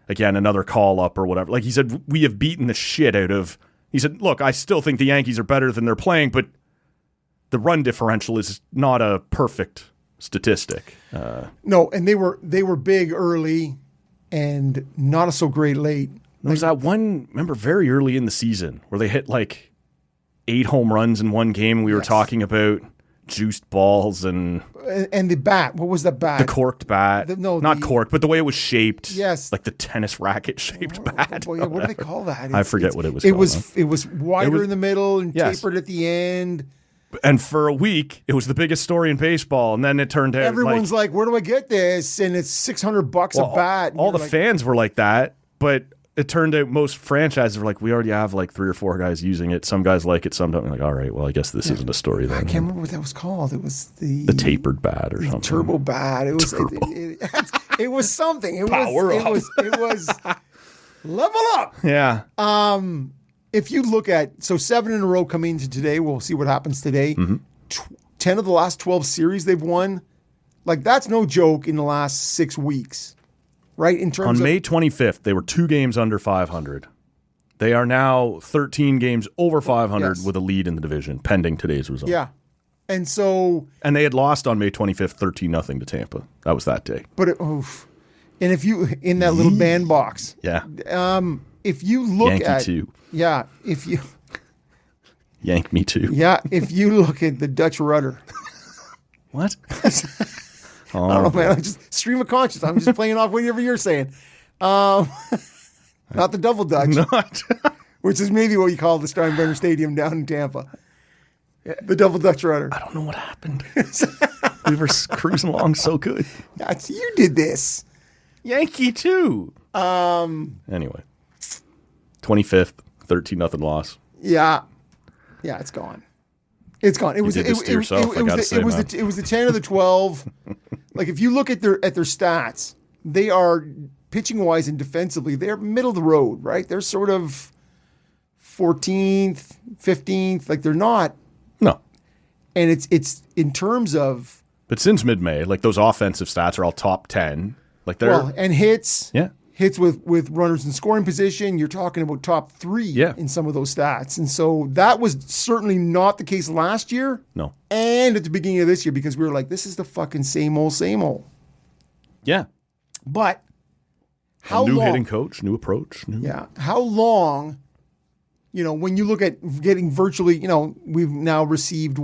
again, another call-up or whatever. Like he said, we have beaten the shit out of... He said, look, I still think the Yankees are better than they're playing, but the run differential is not a perfect statistic. No, and they were big early and not so great late. There was that one, remember, very early in the season where they hit like 8 home runs in one game, and we were talking about juiced balls and the bat. What was the bat? The corked bat. Not corked, but the way it was shaped. Yes. Like the tennis racket shaped bat. Boy, what do they call that? I forget what it was called. It was wider in the middle and tapered at the end. And for a week, it was the biggest story in baseball, and then it turned out everyone's like, where do I get this? And it's $600 a bat. All the fans were like that, but it turned out most franchises were like, we already have like 3 or 4 guys using it. Some guys like it, some don't. We're like, all right, well, I guess this isn't a story then. I can't remember what that was called. It was the tapered bat or something. Turbo bat. It was it was something. It was level up. Yeah. If you look at 7 in a row coming into today, we'll see what happens today. 10 of the last 12 series they've won. Like, that's no joke in the last 6 weeks. Right, in terms on May 25th, they were 2 games under 500. They are now 13 games over 500 with a lead in the division, pending today's result. Yeah, and they had lost on May 25th, 13-0 to Tampa. That was that day. But and if you in that little bandbox, if you look Yankee at too, if you yank me too, if you look at the Dutch rudder, what? I don't know, man. I'm just stream of conscious. I'm just playing off whatever you're saying. Not the double Dutch, which is maybe what you call the Steinbrenner Stadium down in Tampa. The double Dutch rudder. I don't know what happened. We were cruising along so good. That's you did this. Yankee too. Anyway, 25th, 13-0 loss. Yeah, it's gone. It's gone. It was did this to yourself, I gotta say, man. It was the 10 of the 12. Like if you look at their stats, they are pitching wise and defensively, they're middle of the road, right? They're sort of 14th, 15th. Like they're not. No. And it's in terms of. But since mid-May, like those offensive stats are all top 10. Like they're and hits. Yeah. Hits with runners in scoring position. You're talking about top 3 in some of those stats. And so that was certainly not the case last year. No. And at the beginning of this year, because we were like, this is the fucking same old, same old. Yeah. But how new long? hitting coach, new approach. Yeah. How long, when you look at getting virtually, we've now received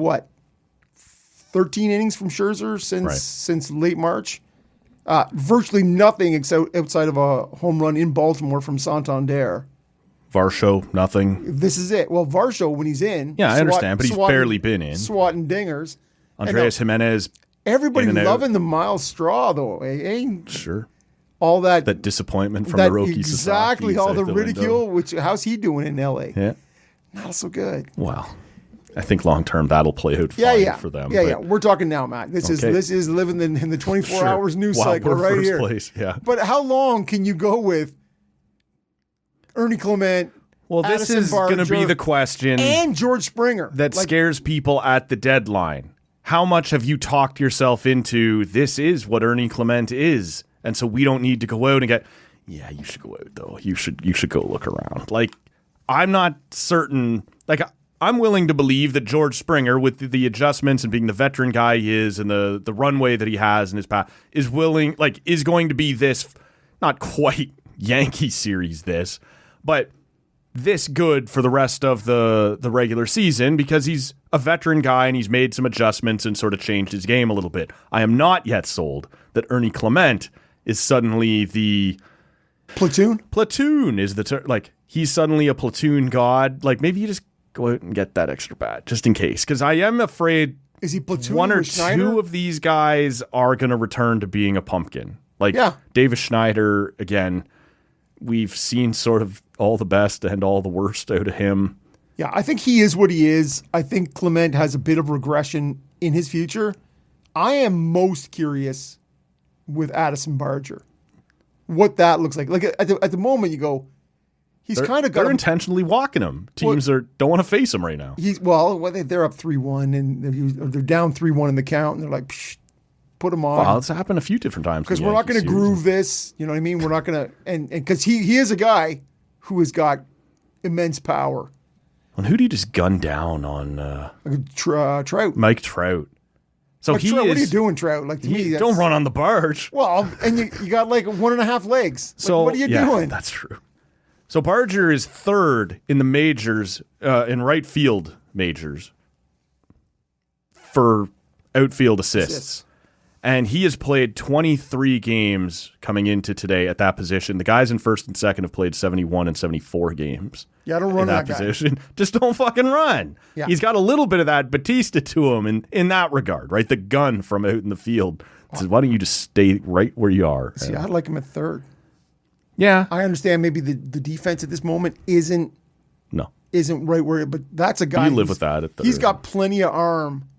13 innings from Scherzer since late March. Virtually nothing outside of a home run in Baltimore from Santander. Varsho, nothing. This is it. Well, Varsho, when he's in. Yeah, I understand, but he's barely been in. Swatting dingers. Andreas Jimenez. Everybody loving the Miles Straw, though. Sure. All that disappointment from the Roki Exactly, Sasaki all the window. ridicule. How's he doing in L.A.? Yeah. Not so good. Well, I think long term that'll play out fine for them. Yeah. We're talking now, Matt. This is living in the 24 hours news cycle right here. Place. Yeah. But how long can you go with Ernie Clement? Well, this is going to be the question. And George Springer. That scares people at the deadline. How much have you talked yourself into this is what Ernie Clement is? And so we don't need to go out and get, you should go out though. You should go look around. Like, I'm not certain. Like, I'm willing to believe that George Springer, with the adjustments and being the veteran guy he is and the runway that he has in his path, is going to be this, not quite Yankee series but this good for the rest of the regular season because he's a veteran guy and he's made some adjustments and sort of changed his game a little bit. I am not yet sold that Ernie Clement is suddenly the platoon. Platoon is the like he's suddenly a platoon god. Like maybe you just go out and get that extra bat just in case, because I am afraid is he platoon one or Schneider? Two of these guys are going to return to being a pumpkin. Like Davis Schneider again. We've seen sort of all the best and all the worst out of him. Yeah, I think he is what he is. I think Clement has a bit of regression in his future. I am most curious with Addison Barger, what that looks like. Like at the moment, you go, he's kind of got. They're intentionally walking him. Teams don't want to face him right now. They're up 3-1 and they're down 3-1 in the count, and they're like, psh, put him on. Well, it's happened a few different times. Because we're not going to groove this. You know what I mean? We're not going to, and because he is a guy who has got immense power. And who do you just gun down on? Trout. Mike Trout. So Mike Trout, what are you doing, Trout? Like to me, don't run on the barge. Well, and you got like 1.5 legs. Like, so what are you doing? That's true. So Barger is third in the majors, in right field majors for outfield assists. And he has played 23 games coming into today at that position. The guys in first and second have played 71 and 74 games. Yeah, I don't run in that position. Guy. Just don't fucking run. Yeah. He's got a little bit of that Batista to him in that regard, right? The gun from out in the field. Says, why don't you just stay right where you are? See, I'd like him at third. Yeah. I understand maybe the defense at this moment isn't right where, but that's a guy. You live with that at third. He's got plenty of arm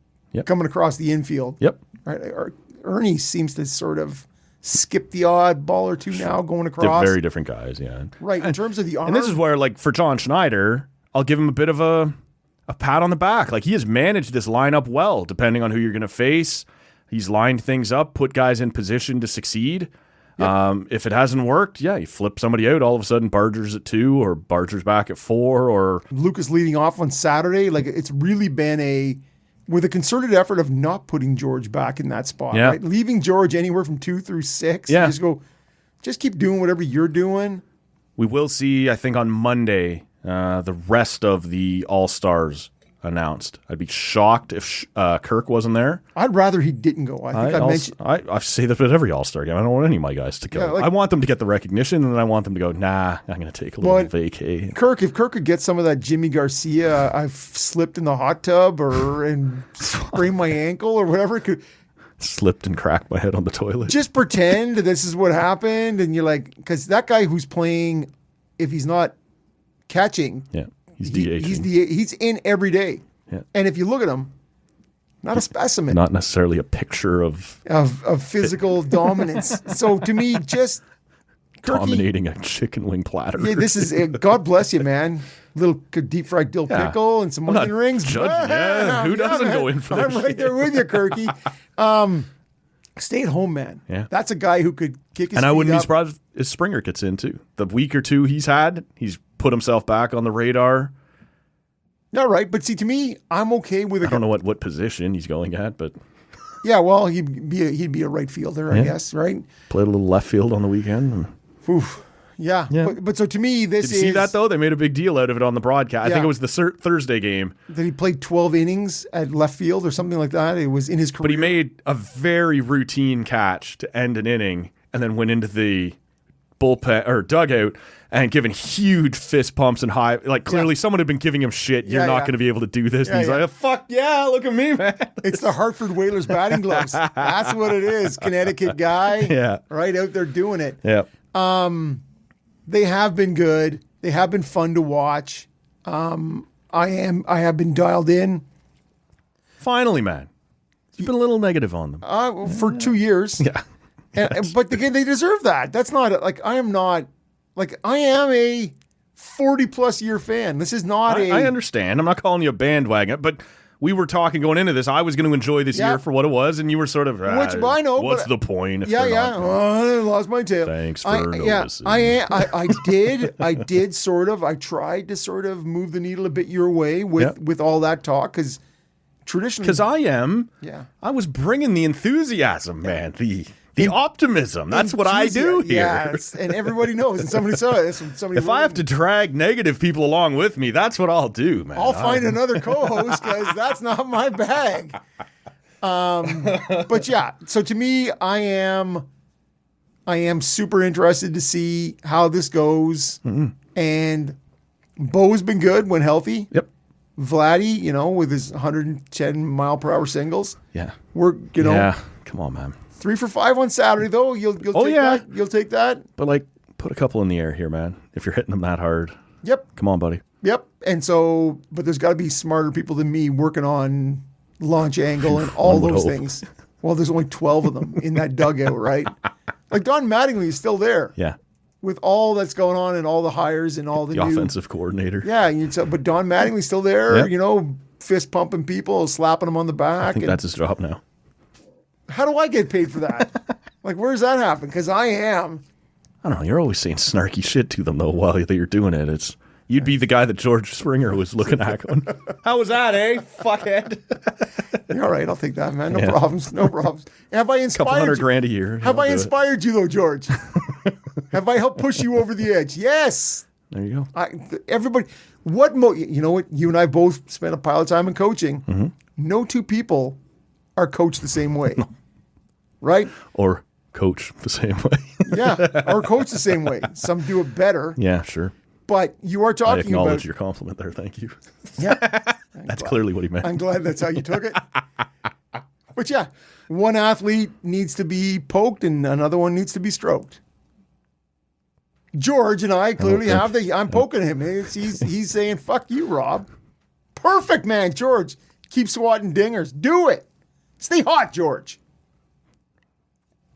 coming across the infield. Yep. Right. Ernie seems to sort of skip the odd ball or two now going across. They're very different guys, yeah. Right, in terms of the arm. And this is where, like, for John Schneider, I'll give him a bit of a pat on the back. Like, he has managed this lineup well, depending on who you're going to face. He's lined things up, put guys in position to succeed. Yep. If it hasn't worked, you flip somebody out. All of a sudden, Barger's at 2 or Barger's back at 4. Or Lucas leading off on Saturday. Like, it's really been with a concerted effort of not putting George back in that spot, right? Leaving George anywhere from 2 through 6. Yeah. Just keep doing whatever you're doing. We will see, I think, on Monday, the rest of the All-Stars announced. I'd be shocked if Kirk wasn't there. I'd rather he didn't go. I say that at every All-Star game. I don't want any of my guys to go. I want them to get the recognition, and then I want them to go, I'm going to take a little vacay. If Kirk could get some of that Jimmy Garcia, I've slipped in the hot tub and sprained my ankle or whatever, Slipped and cracked my head on the toilet. Just pretend this is what happened, and you're like, because that guy who's playing, if he's not catching, he's DH. He's in every day. Yeah. And if you look at him, not a specimen. Not necessarily a picture of physical dominance. So to me, just dominating a chicken wing platter. Yeah, this is God bless you, man. Little deep fried dill pickle and some onion rings. Judging, who doesn't go in for that? I'm right there with you, Kirky. Stay at home, man. Yeah, that's a guy who could kick his and I wouldn't be up. surprised if Springer gets in too. The week or two he's had, he's put himself back on the radar. All right, but see, to me, I'm okay with I don't know what position he's going at, but yeah, well, he'd be a right fielder, I guess, right? Played a little left field on the weekend. Oof. Yeah. But so to me, this Did you see that though? They made a big deal out of it on the broadcast. I think it was the Thursday game. That he played 12 innings at left field or something like that. It was in his career. But he made a very routine catch to end an inning and then went into the bullpen or dugout and given huge fist pumps and high, like clearly someone had been giving him shit. You're not going to be able to do this. And he's like, fuck yeah, look at me, man. It's the Hartford Whalers batting gloves. That's what it is. Connecticut guy, right out there doing it. Yeah. They have been good. They have been fun to watch. I have been dialed in. Finally, man. You've been a little negative on them. For 2 years. Yeah. But again, they deserve that. That's not like I am a 40-plus year fan. This is not I understand. I'm not calling you a bandwagon, but we were talking going into this. I was going to enjoy this year for what it was, and you were sort of, which I know. What's the point? If I lost my tail. Thanks for noticing. I did sort of. I tried to sort of move the needle a bit your way with all that talk because traditionally, because I was bringing the enthusiasm, man. The optimism. That's what I do here. Yes, and everybody knows. And somebody saw it. If I have to drag negative people along with me, that's what I'll do, man. I'll find another co-host because that's not my bag. But yeah, so to me, I am super interested to see how this goes. Mm-hmm. And Bo's been good when healthy. Yep. Vladdy, with his 110 mile per hour singles. Yeah. Yeah. Come on, man. 3 for 5 on Saturday, though. You'll take that. You'll take that. But put a couple in the air here, man. If you're hitting them that hard. Yep. Come on, buddy. Yep. And so, but there's got to be smarter people than me working on launch angle and all those things. Well, there's only 12 of them in that dugout, right? Like Don Mattingly is still there. Yeah. With all that's going on and all the hires and all the new offensive coordinator. Yeah. But Don Mattingly's still there. Yep. Fist pumping people, slapping them on the back. I think that's his job now. How do I get paid for that? Where's that happen? Because I am. I don't know. You're always saying snarky shit to them, though, while you're doing it. You'd be the guy that George Springer was looking at going, how was that, fuckhead? You're all right. I'll take that, man. No problems. No problems. Have I inspired you? $200,000 a year. Have I inspired you, though, George? Have I helped push you over the edge? Yes. There you go. Everybody. You know what? You and I both spent a pile of time in coaching. Mm-hmm. No two people are coached the same way. Right? Or coach the same way. Yeah, or coach the same way. Some do it better. Yeah, sure. But you are talking about... I acknowledge your compliment there. Thank you. Yeah. That's clearly what he meant. I'm glad that's how you took it. But yeah, one athlete needs to be poked and another one needs to be stroked. George and I clearly I'm poking him. He's saying, fuck you, Rob. Perfect, man, George. Keep swatting dingers. Do it. Stay hot, George.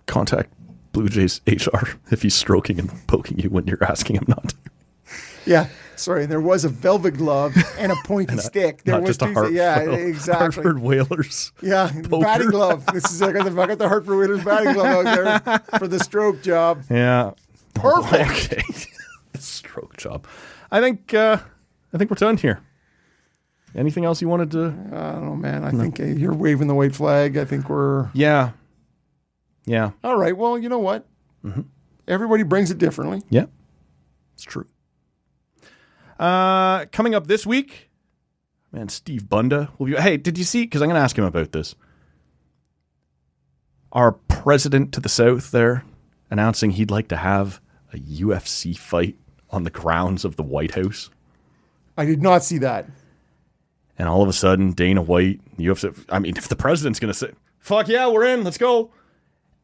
Contact Blue Jays HR if he's stroking and poking you when you're asking him not to. Yeah, sorry. There was a velvet glove and a pointy stick. There not was just a exactly. Hartford Whalers. Yeah, poker. Batting glove. I got the Hartford Whalers batting glove out there for the stroke job. Yeah, perfect. Okay, stroke job. I think we're done here. Anything else you wanted to? I don't know, man. I think you're waving the white flag. I think we're... Yeah. All right. Well, you know what? Mm-hmm. Everybody brings it differently. Yeah. It's true. Coming up this week, man, Steve Bunda will be... Hey, did you see... Because I'm going to ask him about this. Our president to the south there announcing he'd like to have a UFC fight on the grounds of the White House. I did not see that. And all of a sudden, Dana White, the UFC... I mean, if the president's going to say... fuck yeah, we're in, let's go.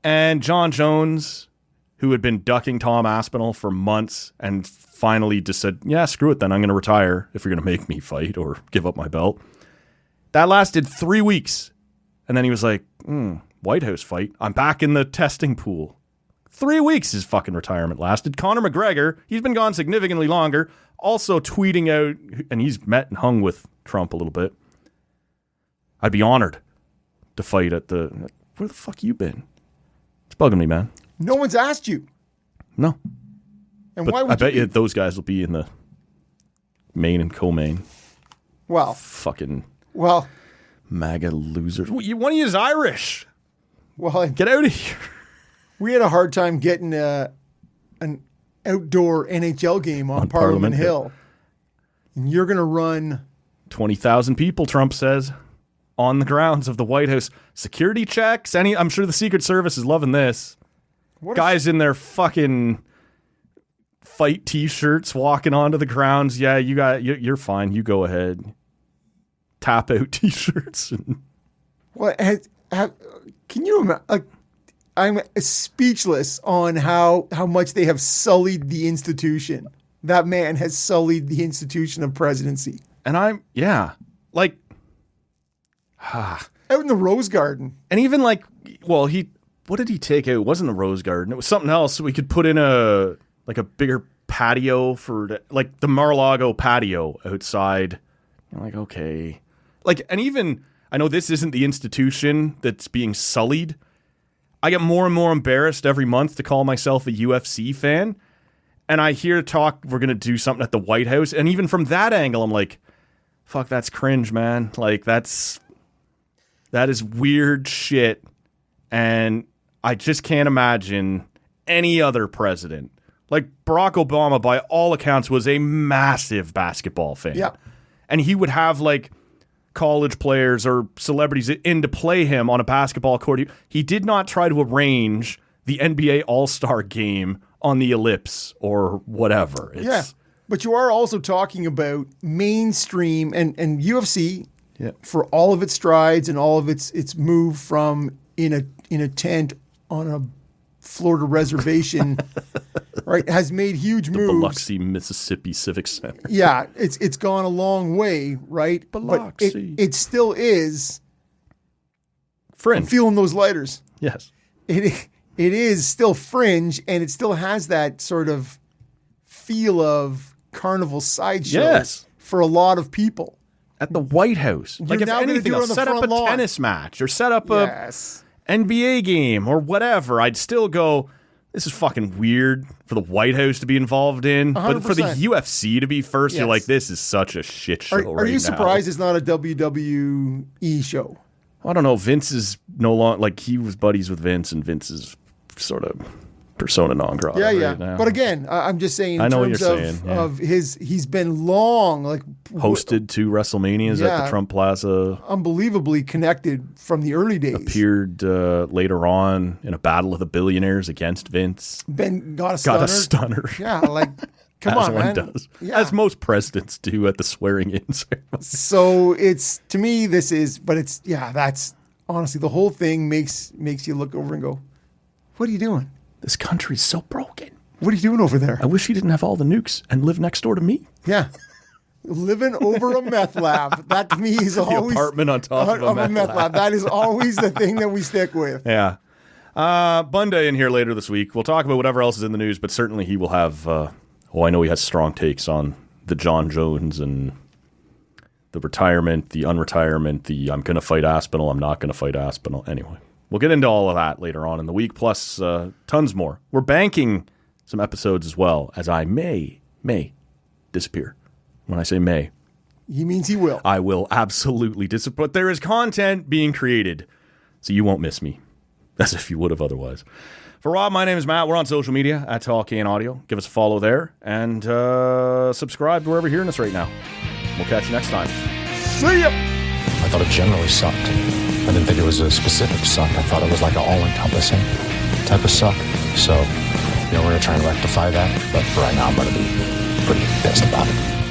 And John Jones, who had been ducking Tom Aspinall for months and finally just said, yeah, screw it then, I'm going to retire if you're going to make me fight or give up my belt. That lasted 3 weeks. And then he was like, White House fight, I'm back in the testing pool. 3 weeks his fucking retirement lasted. Conor McGregor, he's been gone significantly longer, also tweeting out, and he's met and hung with Trump a little bit. I'd be honored to fight at the... Where the fuck you been? It's bugging me, man. No one's asked you. No. And but why would I bet you you those guys will be in the main and co-main. Well. Fucking... Well. MAGA losers. One of you is Irish. Well, get out of here. We had a hard time getting an outdoor NHL game on Parliament Hill. And you're going to run 20,000 people, Trump says, on the grounds of the White House. Security checks. I'm sure the Secret Service is loving this. Guys in their fucking fight t-shirts walking onto the grounds. Yeah, you're fine. You go ahead. Tap out t-shirts. What? Can you imagine? I'm speechless on how much they have sullied the institution. That man has sullied the institution of presidency. And out in the Rose Garden. And even what did he take out? It wasn't a Rose Garden. It was something else. We could put in a bigger patio for the Mar-a-Lago patio outside. I'm like, okay. And even, I know this isn't the institution that's being sullied. I get more and more embarrassed every month to call myself a UFC fan. And I hear talk, we're going to do something at the White House. And even from that angle, I'm like, fuck, that's cringe, man. That is weird shit. And I just can't imagine any other president. Barack Obama, by all accounts, was a massive basketball fan. Yeah. And he would have college players or celebrities in to play him on a basketball court. He did not try to arrange the NBA All-Star game on the ellipse or whatever. But you are also talking about mainstream and UFC for all of its strides and all of its move from in a tent on a Florida reservation, right, has made huge moves. Biloxi, Mississippi Civic Center. Yeah, it's gone a long way, right? Biloxi. But it still is fringe. I'm feeling those lighters. Yes. It is still fringe, and it still has that sort of feel of carnival sideshow for a lot of people. At the White House. If anything else, set up a tennis match or set up a NBA game or whatever. I'd still go, this is fucking weird for the White House to be involved in. 100%. But for the UFC to be first, you're like, this is such a shit show right now. Are you surprised it's not a WWE show? I don't know. Vince is no longer, he was buddies with Vince, and Vince is sort of persona non grata right now. But again, I'm just saying in terms of he's been long, hosted 2 WrestleManias at the Trump Plaza. Unbelievably connected from the early days. Appeared later on in a battle of the billionaires against Vince. Got a stunner. Yeah, come on, man. Does. Yeah. As most presidents do at the swearing-in ceremony. So it's, to me, that's honestly, the whole thing makes you look over and go, what are you doing? This country's so broken. What are you doing over there? I wish he didn't have all the nukes and live next door to me. Yeah. Living over a meth lab. That to me is always... The apartment on top of a meth lab. That is always the thing that we stick with. Yeah. Bunday in here later this week. We'll talk about whatever else is in the news, but certainly he will have... I know he has strong takes on the John Jones and the retirement, the unretirement, the I'm going to fight Aspinall, I'm not going to fight Aspinall. Anyway. We'll get into all of that later on in the week, plus tons more. We're banking some episodes as well, as I may disappear. When I say may. He means he will. I will absolutely disappear. But there is content being created, so you won't miss me, as if you would have otherwise. For Rob, my name is Matt. We're on social media at Talking Audio. Give us a follow there, and subscribe to wherever you're hearing us right now. We'll catch you next time. See ya! I thought it generally sucked. I didn't think it was a specific suck. I thought it was like an all-encompassing type of suck. So, we're going to try and rectify that. But for right now, I'm going to be pretty pissed about it.